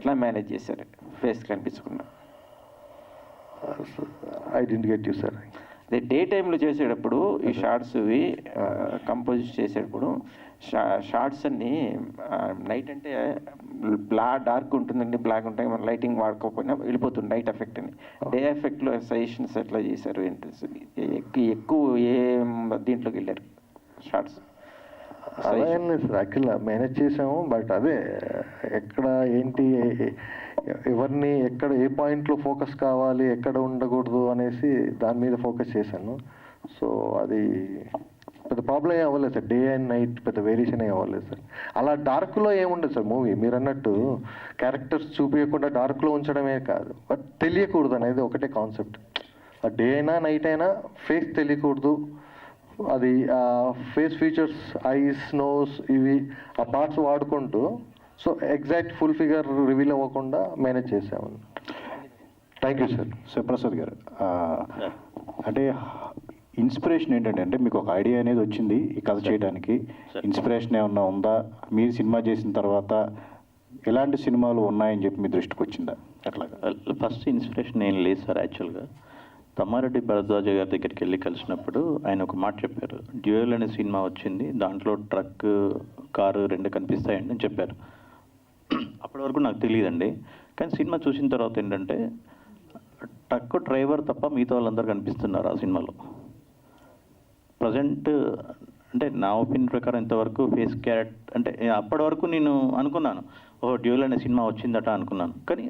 [SPEAKER 6] ఎట్లా మేనేజ్ చేశారు ఫేస్ కనిపించకుండా?
[SPEAKER 1] I didn't get you sir.
[SPEAKER 6] అదే డే టైంలో చేసేటప్పుడు ఈ షార్ట్స్వి కంపోజ్ చేసేటప్పుడు షార్ట్స్ అన్ని నైట్ అంటే డార్క్ ఉంటుందండి, బ్లాక్ ఉంటాయి, మన లైటింగ్ వాడుకోకపోయినా వెళ్ళిపోతుంది నైట్ ఎఫెక్ట్ అని. డే ఎఫెక్ట్లో సజెషన్స్ ఎట్లా చేశారు, ఏంటి ఎక్కువ ఏ దీంట్లోకి వెళ్ళారు షార్ట్స్?
[SPEAKER 1] అలా ఏం లేదు సార్, యాక్చువల్గా మేనేజ్ చేసాము. బట్ అదే ఎక్కడ ఏంటి, ఎవరిని ఎక్కడ ఏ పాయింట్లో ఫోకస్ కావాలి, ఎక్కడ ఉండకూడదు అనేసి దాని మీద ఫోకస్ చేశాను. సో అది పెద్ద ప్రాబ్లం ఏం అవ్వలేదు సార్. డే అండ్ నైట్ పెద్ద వేరియేషన్ ఏం అవ్వలేదు సార్. అలా డార్క్లో ఏముండదు సార్ మూవీ. మీరు అన్నట్టు క్యారెక్టర్స్ చూపించకుండా డార్క్లో ఉంచడమే కాదు, బట్ తెలియకూడదు అనేది ఒకటే కాన్సెప్ట్. డే అయినా నైట్ అయినా ఫేస్ తెలియకూడదు, అది ఫేస్ ఫీచర్స్, ఐస్, నోస్, ఇవి ఆ పార్ట్స్ వాడుకుంటూ so exact full figure reveal అవ్వకుండా మేనేజ్ చేసాము. Thank you sir.
[SPEAKER 10] శివప్రసాద్ గారు, అంటే ఇన్స్పిరేషన్ ఏంటంటే, అంటే మీకు ఒక ఐడియా అనేది వచ్చింది ఈ కథ చేయడానికి, ఇన్స్పిరేషన్ ఏమన్నా ఉందా? మీరు సినిమా చేసిన తర్వాత ఎలాంటి సినిమాలు ఉన్నాయని చెప్పి మీ దృష్టికి వచ్చిందా? అట్లాగా
[SPEAKER 3] ఫస్ట్ ఇన్స్పిరేషన్ ఏం లేదు సార్. యాక్చువల్గా తమ్మారెడ్డి భరద్వాజ గారి దగ్గరికి వెళ్ళి కలిసినప్పుడు ఆయన ఒక మాట చెప్పారు, డ్యూయల్ అనే సినిమా వచ్చింది, దాంట్లో ట్రక్, కారు రెండు కనిపిస్తాయండి అని చెప్పారు. అప్పటి వరకు నాకు తెలియదండి. కానీ సినిమా చూసిన తర్వాత ఏంటంటే ట్రక్ డ్రైవర్ తప్ప మిగతా వాళ్ళందరూ కనిపిస్తున్నారు ఆ సినిమాలో. ప్రజెంట్ అంటే నా ఒపీనియన్ ప్రకారం ఇంతవరకు ఫేస్ క్యారెక్టర్ అంటే అప్పటి వరకు నేను అనుకున్నాను, ఓహో డ్యూయల్ అనే సినిమా వచ్చిందట అనుకున్నాను. కానీ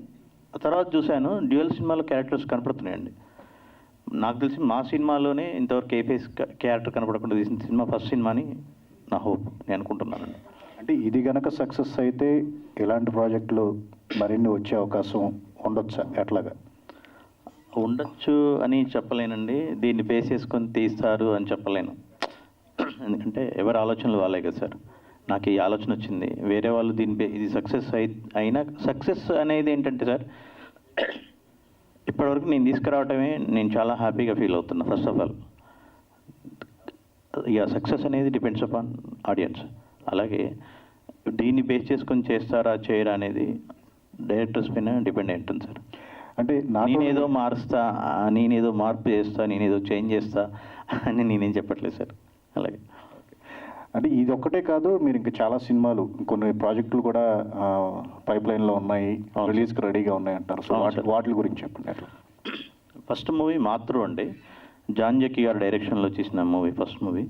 [SPEAKER 3] తర్వాత చూశాను డ్యూయల్ సినిమాలో క్యారెక్టర్స్ కనపడుతున్నాయండి. నాకు తెలిసి మా సినిమాలోనే ఇంతవరకు ఏ ఫేస్ క్యారెక్టర్ కనపడకుండా తీసిన సినిమా ఫస్ట్ సినిమాని నా హోప్, నేను అనుకుంటున్నానండి.
[SPEAKER 10] అంటే ఇది గనక సక్సెస్ అయితే ఇలాంటి ప్రాజెక్టులు మరిన్ని వచ్చే అవకాశం ఉండొచ్చా? ఎట్లాగా
[SPEAKER 3] ఉండొచ్చు అని చెప్పలేనండి, దీన్ని బేస్ చేసుకొని తీస్తారు అని చెప్పలేను. ఎందుకంటే ఎవరి ఆలోచనలు వాళ్ళే కదా సార్. నాకు ఈ ఆలోచన వచ్చింది, వేరే వాళ్ళు దీని ఇది సక్సెస్ అయినా, సక్సెస్ అనేది ఏంటంటే సార్ ఇప్పటివరకు నేను తీసుకురావటమే నేను చాలా హ్యాపీగా ఫీల్ అవుతున్నా. ఫస్ట్ ఆఫ్ ఆల్ ఇక సక్సెస్ అనేది డిపెండ్స్ అపాన్ ఆడియన్స్. అలాగే దీన్ని బేస్ చేసుకొని చేస్తారా చేయరా అనేది డైరెక్టర్స్ పైన డిపెండ్ అయి ఉంటుంది సార్.
[SPEAKER 10] అంటే
[SPEAKER 3] నేనేదో మారుస్తా, నేనేదో మార్పు చేస్తా, నేనేదో చేంజ్ చేస్తా అని నేనేం చెప్పట్లేదు సార్. అలాగే
[SPEAKER 10] అంటే ఇది ఒక్కటే కాదు, మీరు ఇంకా చాలా సినిమాలు, కొన్ని ప్రాజెక్టులు కూడా పైప్ లైన్లో ఉన్నాయి, రిలీజ్కి రెడీగా ఉన్నాయి అంటారు. సో వాటి గురించి చెప్పండి. అట్లా
[SPEAKER 3] ఫస్ట్ మూవీ మాతృ అండి, జాన్ జక్కీ గారి డైరెక్షన్లో చేసిన మూవీ, ఫస్ట్ మూవీ.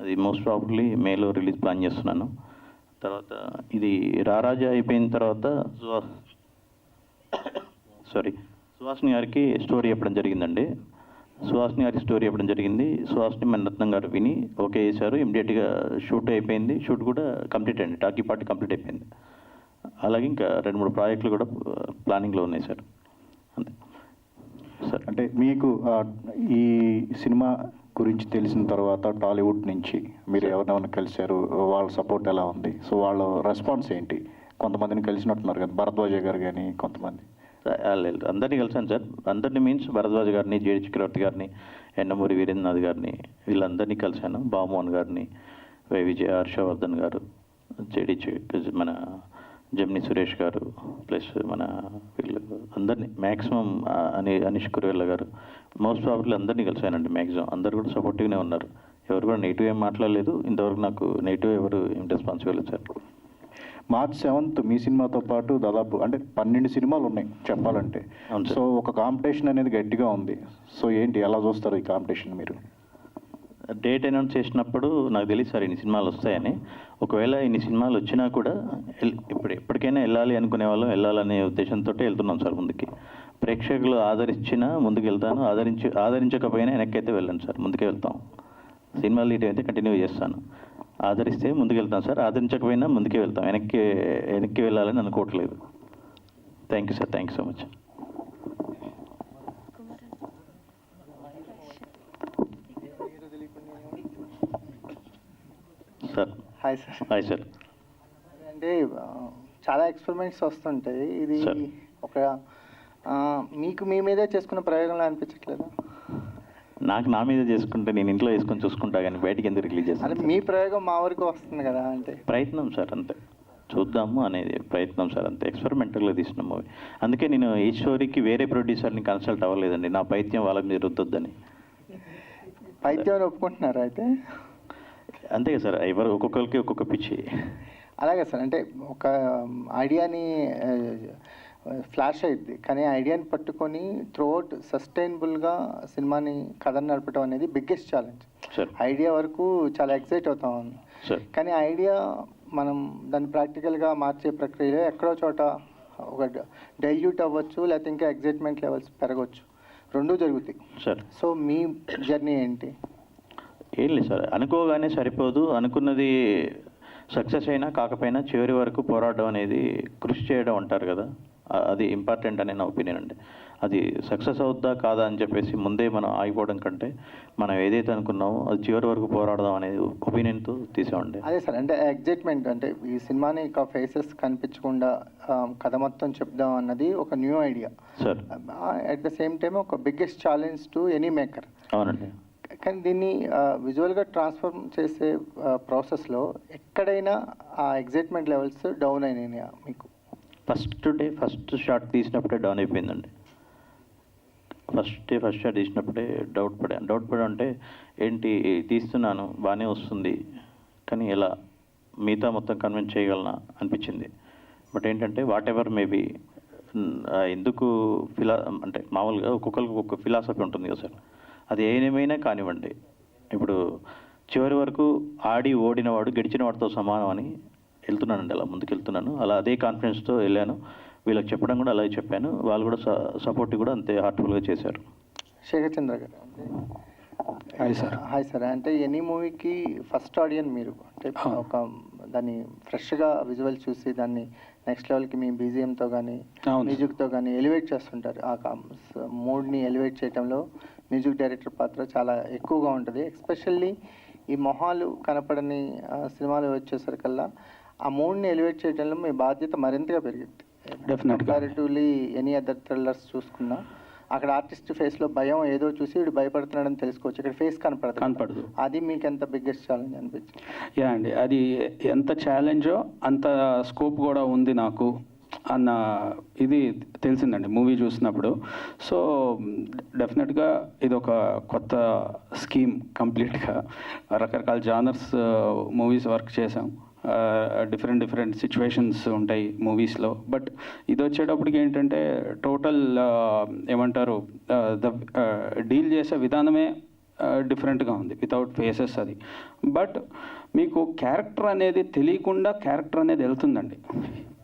[SPEAKER 3] అది మోస్ట్ ప్రాబబ్లీ మేలో రిలీజ్ ప్లాన్ చేస్తున్నాను. తర్వాత ఇది రారాజా అయిపోయిన తర్వాత సుహాసిని గారికి స్టోరీ చెప్పడం జరిగిందండి. సుహాసిని గారికి స్టోరీ చెప్పడం జరిగింది. సుహాసిని మణిరత్నం గారు విని ఓకే చేశారు. ఇమ్మీడియట్గా షూట్ అయిపోయింది. షూట్ కూడా కంప్లీట్ అయింది, టాకీ పార్టీ కంప్లీట్ అయిపోయింది. అలాగే ఇంకా 2-3 ప్రాజెక్టులు కూడా ప్లానింగ్లో ఉన్నాయి సార్. అంతే సార్.
[SPEAKER 10] అంటే మీకు ఈ సినిమా గురించి తెలిసిన తర్వాత టాలీవుడ్ నుంచి మీరు ఎవరినైనా కలిశారు, వాళ్ళ సపోర్ట్ ఎలా ఉంది? సో వాళ్ళ రెస్పాన్స్ ఏంటి? కొంతమందిని కలిసినట్టున్నారు కదా, భరద్వాజ గారు కానీ కొంతమంది.
[SPEAKER 3] అందరినీ కలిసాను సార్. అందరినీ మీన్స్ భరద్వాజ్ గారిని, జేడి చక్రవర్తి గారిని, ఎండమూరి వీరేంద్రనాథ్ గారిని, వీళ్ళందరినీ కలిశాను. బామోహన్ గారిని, వై విజయ, హర్షవర్ధన్ గారు, మన జమిని సురేష్ గారు, ప్లస్ మన వీళ్ళు అందరినీ మ్యాక్సిమం అనీష్ కురేళ్ళ గారు, మోస్ట్ ప్రాబబ్లీ అందరినీ కలిశానండి. మ్యాక్సిమం అందరు కూడా సపోర్టివ్గానే ఉన్నారు. ఎవరు కూడా నెగిటివ్ ఏం మాట్లాడలేదు. ఇంతవరకు నాకు నెగిటివ్ ఎవరు ఏం రెస్పాన్స్ ఇవ్వలేదు సార్.
[SPEAKER 10] మార్చ్ 7th మీ సినిమాతో పాటు దాదాపు అంటే 12 సినిమాలు ఉన్నాయి చెప్పాలంటే. సో ఒక కాంపిటీషన్ అనేది గట్టిగా ఉంది. సో ఏంటి, ఎలా చూస్తారు ఈ కాంపిటీషన్ మీరు?
[SPEAKER 3] డేట్ అనౌన్స్ చేసినప్పుడు నాకు తెలియదు సార్ ఇన్ని సినిమాలు వస్తాయని. ఒకవేళ ఇన్ని సినిమాలు వచ్చినా కూడా ఎప్పటికైనా వెళ్ళాలి అనుకునే వాళ్ళం, వెళ్ళాలనే ఉద్దేశంతో వెళ్తున్నాం సార్ ముందుకి. ప్రేక్షకులు ఆదరించినా ముందుకు వెళ్తాను, ఆదరించకపోయినా వెనక్కైతే వెళ్ళండి సార్, ముందుకే వెళ్తాం. సినిమాలు ఇటు అయితే కంటిన్యూ చేస్తాను. ఆదరిస్తే ముందుకు వెళ్తాం సార్, ఆదరించకపోయినా ముందుకే వెళ్తాం, వెనక్కి వెళ్ళాలని అనుకోవట్లేదు. Thank you sir, thank you so much. Sir
[SPEAKER 11] hi sir.
[SPEAKER 3] Hi sir.
[SPEAKER 11] అంటే చాలా ఎక్స్పెరిమెంట్స్ వస్తుంటాయి, ఇది ఒక మీకు మీ మీదే చేసుకున్న ప్రయోగంలో అనిపించట్లేదు?
[SPEAKER 3] నాకు నా మీద చేసుకుంటే నేను ఇంట్లో వేసుకొని చూసుకుంటా, కానీ బయటికి ఎందుకు రిలీజ్ చేస్తాను?
[SPEAKER 11] అంటే మీ ప్రయోగం మా వరకు వస్తుంది కదా, అంటే
[SPEAKER 3] ప్రయత్నం సార్, అంతే. చూద్దాము అనేది ప్రయత్నం సార్, అంతే. ఎక్స్పెరిమెంటల్గా తీసిన మూవీ. అందుకే నేను ఈ స్టోరీకి వేరే ప్రొడ్యూసర్ని కన్సల్ట్ అవ్వలేదండి, నా పైత్యం వాళ్ళ మీద రుద్దొద్దని.
[SPEAKER 11] పైత్యం ఒప్పుకుంటున్నారా అయితే?
[SPEAKER 3] అంతే కదా సార్, ఎవరు ఒక్కొక్కరికి ఒక్కొక్క పిచ్చి.
[SPEAKER 11] అలాగే సార్, అంటే ఒక ఐడియాని ఫ్లాష్ అయింది, కానీ ఐడియాని పట్టుకొని త్రూఅవుట్ సస్టైనబుల్గా సినిమాని కథను నడపడం అనేది బిగ్గెస్ట్ ఛాలెంజ్. ఐడియా వరకు చాలా ఎక్సైట్ అవుతాం, కానీ ఐడియా మనం దాన్ని ప్రాక్టికల్గా మార్చే ప్రక్రియలో ఎక్కడో చోట ఒక డైల్యూట్ అవ్వచ్చు, లేకపోతే ఇంకా ఎగ్జైట్మెంట్ లెవెల్స్ పెరగవచ్చు, రెండూ జరుగుతాయి
[SPEAKER 3] సార్.
[SPEAKER 11] సో మీ జర్నీ ఏంటి?
[SPEAKER 3] ఏం లేదు సార్, అనుకోగానే సరిపోదు. అనుకున్నది సక్సెస్ అయినా కాకపోయినా చివరి వరకు పోరాటం అనేది, కృషి చేయడం అంటారు కదా, అది ఇంపార్టెంట్ అని నా ఒపీనియన్ అండి. అది సక్సెస్ అవుద్దా కాదా అని చెప్పేసి ముందే మనం ఆగిపోవడం కంటే మనం ఏదైతే అనుకున్నామో అది చివరి వరకు పోరాడదాం అనేది ఒపీనియన్తో తీసామండి.
[SPEAKER 11] అదే సార్, అంటే ఎగ్జైట్మెంట్, అంటే ఈ సినిమాని ఇక ఫేసెస్ కనిపించకుండా కథ మొత్తం చెప్దాం అన్నది ఒక new idea
[SPEAKER 3] sir.
[SPEAKER 11] At the same time ఒక biggest challenge to any maker.
[SPEAKER 3] అవునండి.
[SPEAKER 11] కానీ దీన్ని విజువల్గా ట్రాన్స్ఫార్మ్ చేసే ప్రాసెస్లో ఎక్కడైనా ఆ ఎగ్జైట్మెంట్ లెవెల్స్ డౌన్ అయినాయా మీకు?
[SPEAKER 3] ఫస్ట్ షాట్ తీసినప్పుడే డౌన్ అయిపోయిందండి. ఫస్ట్ షాట్ తీసినప్పుడే డౌట్ పడా అంటే ఏంటి తీస్తున్నాను బాగానే వస్తుంది కానీ ఎలా మిగతా మొత్తం కన్విన్స్ చేయగలనా అనిపించింది. బట్ ఏంటంటే వాట్ ఎవర్ మేబీ ఎందుకు అంటే మామూలుగా ఒక్కొక్కరికి ఒక్కొక్క ఫిలాసఫీ ఉంటుంది కదా సార్. అది ఏమైనా కానివ్వండి, ఇప్పుడు చివరి వరకు ఆడి ఓడినవాడు గెలిచిన వాడితో సమానం అని వెళ్తున్నానండి. అలా ముందుకు వెళ్తున్నాను. అలా అదే కాన్ఫిడెన్స్తో వెళ్ళాను. వీళ్ళకి చెప్పడం కూడా అలాగే చెప్పాను. వాళ్ళు కూడా సపోర్ట్ కూడా అంతే హార్ట్ఫుల్గా చేశారు.
[SPEAKER 11] శేఖర్ చంద్ర గారు.
[SPEAKER 2] Hi sir.
[SPEAKER 11] Hi sir. అంటే ఎనీ మూవీకి ఫస్ట్ ఆడియన్స్ మీరు, అంటే ఒక దాన్ని ఫ్రెష్గా విజువల్ చూసి దాన్ని నెక్స్ట్ లెవెల్కి మీ బీజిఎంతో కానీ మ్యూజిక్తో కానీ ఎలివేట్ చేస్తుంటారు. ఆ మూడ్ని ఎలివేట్ చేయడంలో మ్యూజిక్ డైరెక్టర్ పాత్ర చాలా ఎక్కువగా ఉంటుంది. ఎస్పెషల్లీ ఈ మొహాలు కనపడని సినిమాలు వచ్చేసరికల్లా ఆ మూడ్ని ఎలివేట్ చేయడంలో మీ బాధ్యత మరింతగా పెరిగింది. కంపారిటివ్లీ ఎనీ అదర్ థ్రిల్లర్స్ చూసుకున్నా అక్కడ ఆర్టిస్ట్ ఫేస్లో భయం ఏదో చూసి వీడు భయపడుతున్నాడని తెలుసుకోవచ్చు. ఇక్కడ ఫేస్ కనపడదు. అది మీకు ఎంత బిగ్గెస్ట్ ఛాలెంజ్ అనిపించింది?
[SPEAKER 2] యా అండి, అది ఎంత ఛాలెంజో అంత స్కోప్ కూడా ఉంది నాకు అన్న ఇది తెలిసిందండి మూవీ చూసినప్పుడు. సో డెఫినెట్గా ఇది ఒక కొత్త స్కీమ్. కంప్లీట్గా రకరకాల జానర్స్ మూవీస్ వర్క్ చేసాం. డిఫరెంట్ సిచ్యువేషన్స్ ఉంటాయి మూవీస్లో. బట్ ఇది వచ్చేటప్పటికి ఏంటంటే టోటల్ ఏమంటారు డీల్ చేసే విధానమే డిఫరెంట్గా ఉంది వితౌట్ ఫేసెస్. అది బట్ మీకు క్యారెక్టర్ అనేది తెలియకుండా క్యారెక్టర్ అనేది వెళ్తుందండి.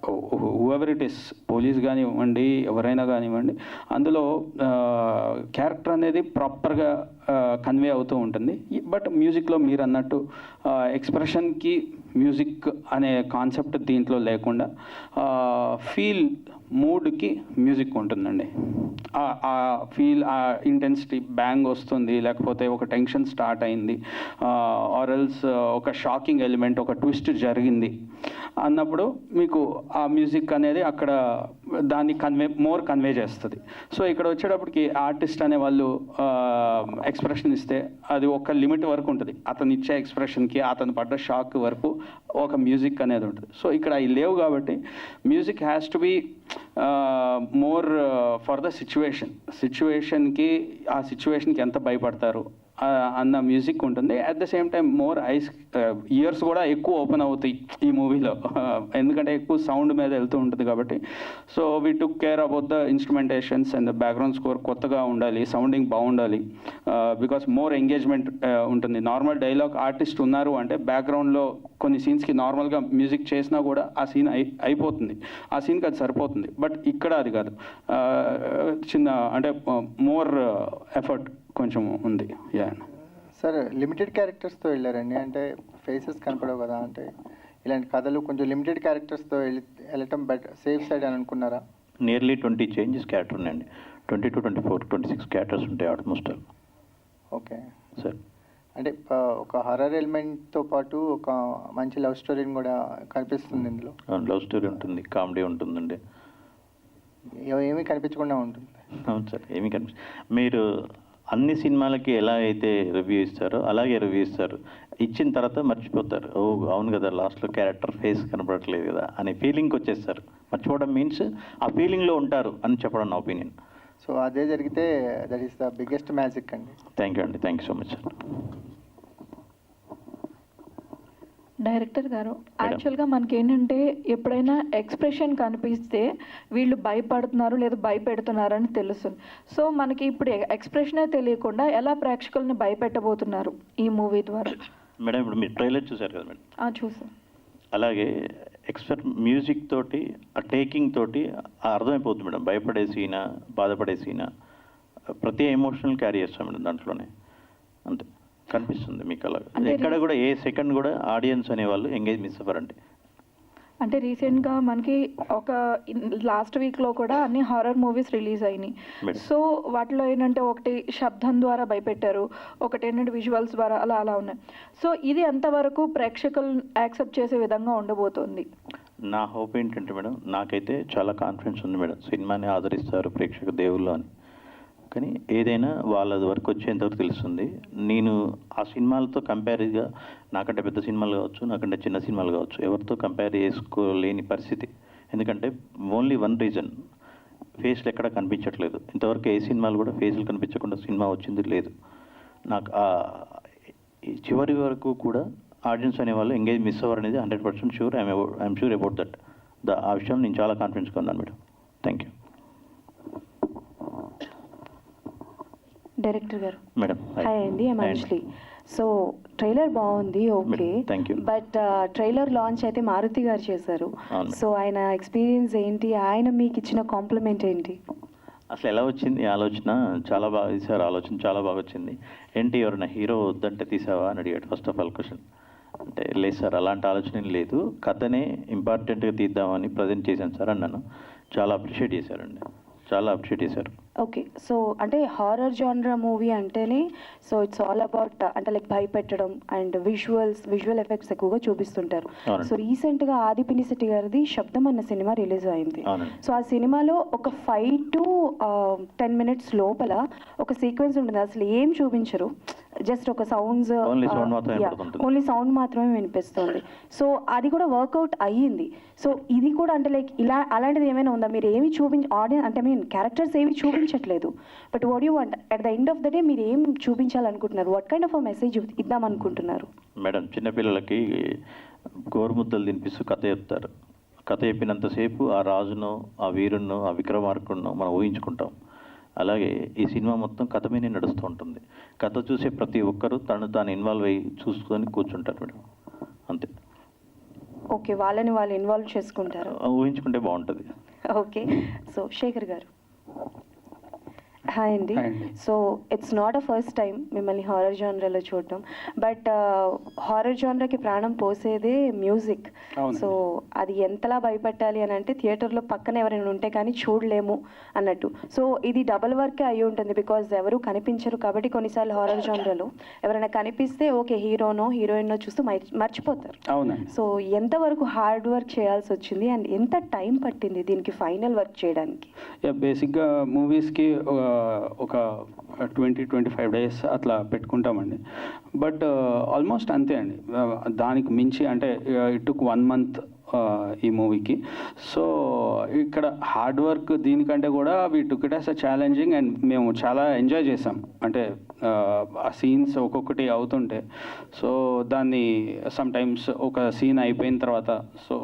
[SPEAKER 2] హూఎవర్ ఇట్ ఇస్, పోలీస్ కానివ్వండి ఎవరైనా కానివ్వండి, అందులో క్యారెక్టర్ అనేది ప్రాపర్గా కన్వే అవుతూ ఉంటుంది. బట్ మ్యూజిక్లో మీరు అన్నట్టు ఎక్స్ప్రెషన్కి మ్యూజిక్ అనే కాన్సెప్ట్ దీంట్లో లేకుండా ఫీల్ మూడ్కి మ్యూజిక్ ఉంటుందండి. ఆ ఫీల్, ఆ ఇంటెన్సిటీ బ్యాంగ్ వస్తుంది, లేకపోతే ఒక టెన్షన్ స్టార్ట్ అయింది, ఆర్ఎల్స్ ఒక షాకింగ్ ఎలిమెంట్, ఒక ట్విస్ట్ జరిగింది అన్నప్పుడు మీకు ఆ మ్యూజిక్ అనేది అక్కడ దాన్ని కన్వే చేస్తుంది. సో ఇక్కడ వచ్చేటప్పటికి ఆర్టిస్ట్ అనే వాళ్ళు ఎక్స్ప్రెషన్ ఇస్తే అది ఒక లిమిట్ వరకు ఉంటుంది. అతను ఇచ్చే ఎక్స్ప్రెషన్కి అతను పడ్డ షాక్ వరకు ఒక మ్యూజిక్ అనేది ఉంటుంది. సో ఇక్కడ అవి లేవు కాబట్టి music has to be more for the సిచ్యువేషన్కి ఆ సిచ్యువేషన్కి ఎంత భయపడతారు అన్న మ్యూజిక్ ఉంటుంది. At the same time more ears కూడా ఎక్కువ ఓపెన్ అవుతాయి ఈ మూవీలో, ఎందుకంటే ఎక్కువ సౌండ్ మీద వెళ్తూ ఉంటుంది కాబట్టి. So we took care about the instrumentations and the background score కొత్తగా ఉండాలి, సౌండింగ్ బాగుండాలి, బికాస్ మోర్ ఎంగేజ్మెంట్ ఉంటుంది. నార్మల్ డైలాగ్ ఆర్టిస్ట్ ఉన్నారు అంటే బ్యాక్గ్రౌండ్లో కొన్ని సీన్స్కి నార్మల్గా మ్యూజిక్ చేసినా కూడా ఆ సీన్ అయిపోతుంది, ఆ సీన్కి అది సరిపోతుంది. బట్ ఇక్కడ అది కాదు, చిన్న అంటే మోర్ ఎఫర్ట్ కొంచెం ఉంది. యా
[SPEAKER 11] సార్, లిమిటెడ్ క్యారెక్టర్స్తో వెళ్ళారండి, అంటే ఫేసెస్ కనపడవు కదా, అంటే ఇలాంటి కథలు కొంచెం లిమిటెడ్ క్యారెక్టర్స్తో వెళ్ళటం బెటర్, సేఫ్ సైడ్ అని అనుకున్నారా?
[SPEAKER 3] నియర్లీ 20 చేంజెస్ క్యారెక్టర్ ఉన్నాయండి. 20 to 24, 26 క్యారెక్టర్స్ ఉంటాయి ఆల్మోస్ట్.
[SPEAKER 11] Okay
[SPEAKER 3] sir.
[SPEAKER 11] అంటే ఒక హర్రర్ ఎలిమెంట్తో పాటు ఒక మంచి లవ్ స్టోరీని కూడా కనిపిస్తుంది ఇందులో.
[SPEAKER 3] లవ్ స్టోరీ ఉంటుంది, కామెడీ ఉంటుందండి,
[SPEAKER 11] ఏమీ కనిపించకుండా ఉంటుంది.
[SPEAKER 3] అవును సార్, ఏమీ మీరు అన్ని సినిమాలకి ఎలా అయితే రివ్యూ ఇస్తారో అలాగే రివ్యూ ఇస్తారు. ఇచ్చిన తర్వాత మర్చిపోతారు. ఓ అవును కదా, లాస్ట్లో క్యారెక్టర్ ఫేస్ కనపడట్లేదు కదా అనే ఫీలింగ్కి వచ్చేస్తారు. మర్చిపోవడం మీన్స్ ఆ ఫీలింగ్లో ఉంటారు అని చెప్పడం నా ఒపీనియన్.
[SPEAKER 11] సో అదే జరిగితే that is the biggest magic అండి.
[SPEAKER 3] థ్యాంక్ యూ అండి, thank you so much sir.
[SPEAKER 12] Director గారు, యాక్చువల్గా మనకి ఏంటంటే ఎప్పుడైనా ఎక్స్ప్రెషన్ కనిపిస్తే వీళ్ళు భయపడుతున్నారు లేదా భయపెడుతున్నారు అని తెలుస్తుంది. సో మనకి ఇప్పుడు ఎక్స్ప్రెషనే తెలియకుండా ఎలా ప్రేక్షకుల్ని భయపెట్టబోతున్నారు ఈ మూవీ ద్వారా?
[SPEAKER 3] మేడం, ఇప్పుడు మీరు ట్రైలర్ చూసారు కదా మేడం?
[SPEAKER 12] చూసాను.
[SPEAKER 3] అలాగే మ్యూజిక్ తోటి, ఆ టేకింగ్ తోటి అర్థమైపోతుంది మేడం. భయపడే సీనా, బాధపడే సీనా, ప్రతి ఎమోషనల్ క్యారీ చేస్తాం మేడం దాంట్లోనే. అంతే కనిపిస్తుంది మీకు. అలాగే ఎక్కడ కూడా ఏ సెకండ్ కూడా ఆడియన్స్ అనేవాళ్ళు ఎంగేజ్ మిస్ అవ్వరండి.
[SPEAKER 12] అంటే రీసెంట్గా మనకి ఒక లాస్ట్ వీక్లో కూడా అన్ని హారర్ మూవీస్ రిలీజ్ అయినాయి. సో వాటిలో ఏంటంటే ఒకటి శబ్దం ద్వారా భయపెట్టారు, ఒకటి ఏంటంటే విజువల్స్ ద్వారా అలా ఉన్నాయి. సో ఇది ఎంతవరకు ప్రేక్షకులు యాక్సెప్ట్ చేసే విధంగా ఉండబోతోంది?
[SPEAKER 3] నా హోప్ ఏంటంటే మేడం, నాకైతే చాలా కాన్ఫిడెన్స్ ఉంది మేడం, సినిమాని ఆదరిస్తారు ప్రేక్షక దేవుళ్ళు అని. కానీ ఏదైనా వాళ్ళది వరకు వచ్చేంతవరకు తెలుస్తుంది. నేను ఆ సినిమాలతో కంపేర్గా నాకంటే పెద్ద సినిమాలు కావచ్చు, నాకంటే చిన్న సినిమాలు కావచ్చు, ఎవరితో కంపేర్ చేసుకోలేని పరిస్థితి. ఎందుకంటే ఓన్లీ వన్ రీజన్, ఫేస్లు ఎక్కడ కనిపించట్లేదు. ఇంతవరకు ఏ సినిమాలు కూడా ఫేస్లు కనిపించకుండా సినిమా వచ్చింది లేదు. నాకు చివరి వరకు కూడా ఆడియన్స్ అనేవాళ్ళు ఎంగేజ్ మిస్ అవ్వరు అనేది 100% sure. I'm sure about that. ఆ విషయం నేను చాలా కాన్ఫిడెన్స్గా ఉన్నాను మేడం. థ్యాంక్ యూ
[SPEAKER 5] డైరెక్టర్ గారు.
[SPEAKER 3] మేడం.
[SPEAKER 5] హాయ్ అండి, మంజ్లీ. సో ట్రైలర్ బాగుంది, okay,
[SPEAKER 3] thank you.
[SPEAKER 5] But trailer launch అయితే మారుతి గారు చేశారు. సో ఆయన ఎక్స్పీరియన్స్ ఏంటి, ఆయన మీకు ఇచ్చిన కాంప్లిమెంట్ ఏంటి?
[SPEAKER 3] అసలు ఎలా వచ్చింది ఆలోచన? చాలా బాగా తీశారు, ఆలోచన చాలా బాగా వచ్చింది. ఏంటి ఎవరైనా హీరో వద్దంటే తీసావా అని అడిగాడు ఫస్ట్ ఆఫ్ ఆల్ క్వశ్చన్. అంటే లేదు సార్, అలాంటి ఆలోచన ఏం లేదు, కథనే ఇంపార్టెంట్గా తీద్దామని ప్రజెంట్ చేశాను సార్ అన్నాను. చాలా అప్రిషియేట్ చేశారండి, చాలా అప్రిషియేట్ చేశారు.
[SPEAKER 5] ఓకే, సో అంటే హారర్ జానరా మూవీ అంటేనే సో ఇట్స్ ఆల్ అబౌట్ అంటే లైక్ భయపెట్టడం అండ్ విజువల్ ఎఫెక్ట్స్ ఎక్కువగా చూపిస్తుంటారు. సో రీసెంట్గా ఆది పినిశెట్టి గారిది శబ్దం అన్న సినిమా రిలీజ్ అయింది. సో ఆ సినిమాలో ఒక 5 to 10 minutes లోపల ఒక సీక్వెన్స్ ఉంటుంది, అసలు ఏం చూపించరు, జస్ట్ ఒక సౌండ్స్, ఓన్లీ సౌండ్ మాత్రమే వినిపిస్తుంది. సో అది కూడా వర్కౌట్ అయ్యింది. సో ఇది కూడా అంటే లైక్ ఇలా అలాంటిది ఏమైనా ఉందా? మీరు ఏమి ఆడియన్స్ అంటే క్యారెక్టర్స్ ఏమి చూపించట్లేదు, but what you want at the end of the day మీరు ఏం చూపించాలనుకుంటున్నారు? వాట్ కైండ్ ఆఫ్ మెసేజ్ ఇద్దామనుకుంటున్నారు?
[SPEAKER 3] మేడం, చిన్నపిల్లలకి గోరుముద్దలు తినిపిస్తూ కథ చెప్తారు. కథ చెప్పినంతసేపు ఆ రాజును, ఆ వీరుణ్ణు, ఆ విక్రమార్కుడును మనం ఊహించుకుంటాం. అలాగే ఈ సినిమా మొత్తం కథ మీదే నడుస్తూ ఉంటుంది. కథ చూసే ప్రతి ఒక్కరూ తాను ఇన్వాల్వ్ అయ్యి చూసుకొని కూర్చుంటారు మేడం, అంతే.
[SPEAKER 5] ఓకే, వాళ్ళని వాళ్ళు ఇన్వాల్వ్ చేసుకుంటారు,
[SPEAKER 3] ఊహించుకుంటే బాగుంటుంది.
[SPEAKER 5] ఓకే. సో శేఖర్ గారు. హాయ్ అండి. So it's not a first time మిమ్మల్ని హారర్ జానరాలో చూడటం, బట్ హారర్ జానరాకి ప్రాణం పోసేదే మ్యూజిక్. సో అది ఎంతలా భయపెట్టాలి అని అంటే థియేటర్లో పక్కన ఎవరైనా ఉంటే కానీ చూడలేము అన్నట్టు. సో ఇది డబుల్ వర్కే అయి ఉంటుంది, బికాజ్ ఎవరు కనిపించరు కాబట్టి. కొన్నిసార్లు హారర్ జానరాలో ఎవరైనా కనిపిస్తే ఓకే హీరోనో హీరోయిన్నో చూస్తూ మర్చిపోతారు. సో ఎంతవరకు హార్డ్ వర్క్ చేయాల్సి వచ్చింది అండ్ ఎంత టైం పట్టింది దీనికి ఫైనల్ వర్క్ చేయడానికి?
[SPEAKER 2] బేసిక్గా మూవీస్కి ఒక 20-25 days అట్లా పెట్టుకుంటామండి. బట్ ఆల్మోస్ట్ అంతే అండి, దానికి మించి అంటే ఇట్ టుక్ 1 month ఈ మూవీకి. సో ఇక్కడ హార్డ్ వర్క్ దీనికంటే కూడా we took it as a challenging and మేము చాలా ఎంజాయ్ చేసాం. అంటే ఆ సీన్స్ ఒక్కొక్కటి అవుతుంటే సో దాన్ని సమ్టైమ్స్ ఒక సీన్ అయిపోయిన తర్వాత సో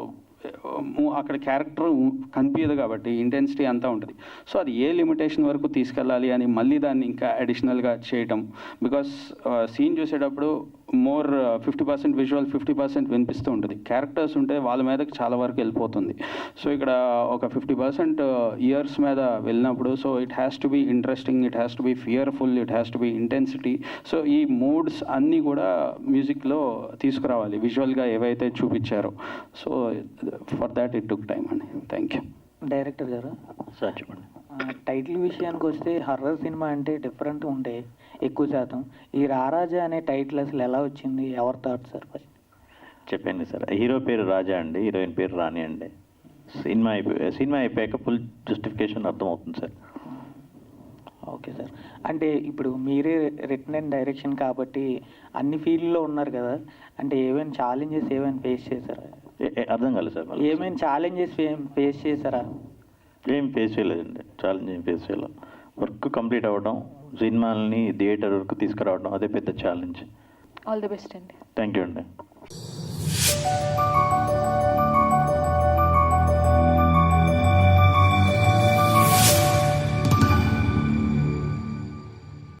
[SPEAKER 2] అక్కడ క్యారెక్టర్ కనిపించదు కాబట్టి ఇంటెన్సిటీ అంతా ఉంటుంది. సో అది ఏ లిమిటేషన్ వరకు తీసుకెళ్ళాలి అని మళ్ళీ దాన్ని ఇంకా అడిషనల్గా చేయటం. బికాస్ సీన్ చూసేటప్పుడు మోర్ 50% విజువల్ 50% వినిపిస్తూ ఉంటుంది. క్యారెక్టర్స్ ఉంటే వాళ్ళ మీదకి చాలా వరకు వెళ్ళిపోతుంది. సో ఇక్కడ ఒక 50% ఇయర్స్ మీద వెళ్ళినప్పుడు so it has to be interesting, it has to be fearful, it has to be intensity. So ఈ మూడ్స్ అన్నీ కూడా మ్యూజిక్లో తీసుకురావాలి విజువల్గా ఏవైతే చూపించారో. So for that it took time అండి. Thank you.
[SPEAKER 13] డైరెక్టర్ గారు
[SPEAKER 3] సార్ చెప్పండి.
[SPEAKER 13] టైటిల్ విషయానికి వస్తే హర్రర్ సినిమా అంటే డిఫరెంట్ ఉండే ఎక్కువ శాతం. ఈ రారాజా అనే టైటిల్ అసలు ఎలా వచ్చింది, ఎవరి థాట్ సార్?
[SPEAKER 3] చెప్పండి సార్. హీరో పేరు రాజా అండి, హీరోయిన్ పేరు రాణి అండి. సినిమా అయిపోయాక ఫుల్ జస్టిఫికేషన్ అర్థమవుతుంది సార్.
[SPEAKER 13] Okay sir. అంటే ఇప్పుడు మీరే రిటర్న్ అండ్ డైరెక్షన్ కాబట్టి అన్ని ఫీల్డ్లో ఉన్నారు కదా, అంటే ఏమైనా ఛాలెంజెస్ ఏమైనా ఫేస్ చేశారా?
[SPEAKER 3] అర్థం కాలేదు సార్.
[SPEAKER 13] ఏమైనా ఛాలెంజెస్ ఫేస్ చేశారా?
[SPEAKER 3] ఏం ఫేస్ చేయలేదండి, ఛాలెంజ్ ఏం ఫేస్ చేయలేదు. వర్క్ కంప్లీట్ అవ్వడం, సినిమాలని థియేటర్ వరకు తీసుకురావడం అదే పెద్ద ఛాలెంజ్.
[SPEAKER 8] ఆల్ ది బెస్ట్ అండి.
[SPEAKER 3] థ్యాంక్ యూ అండి.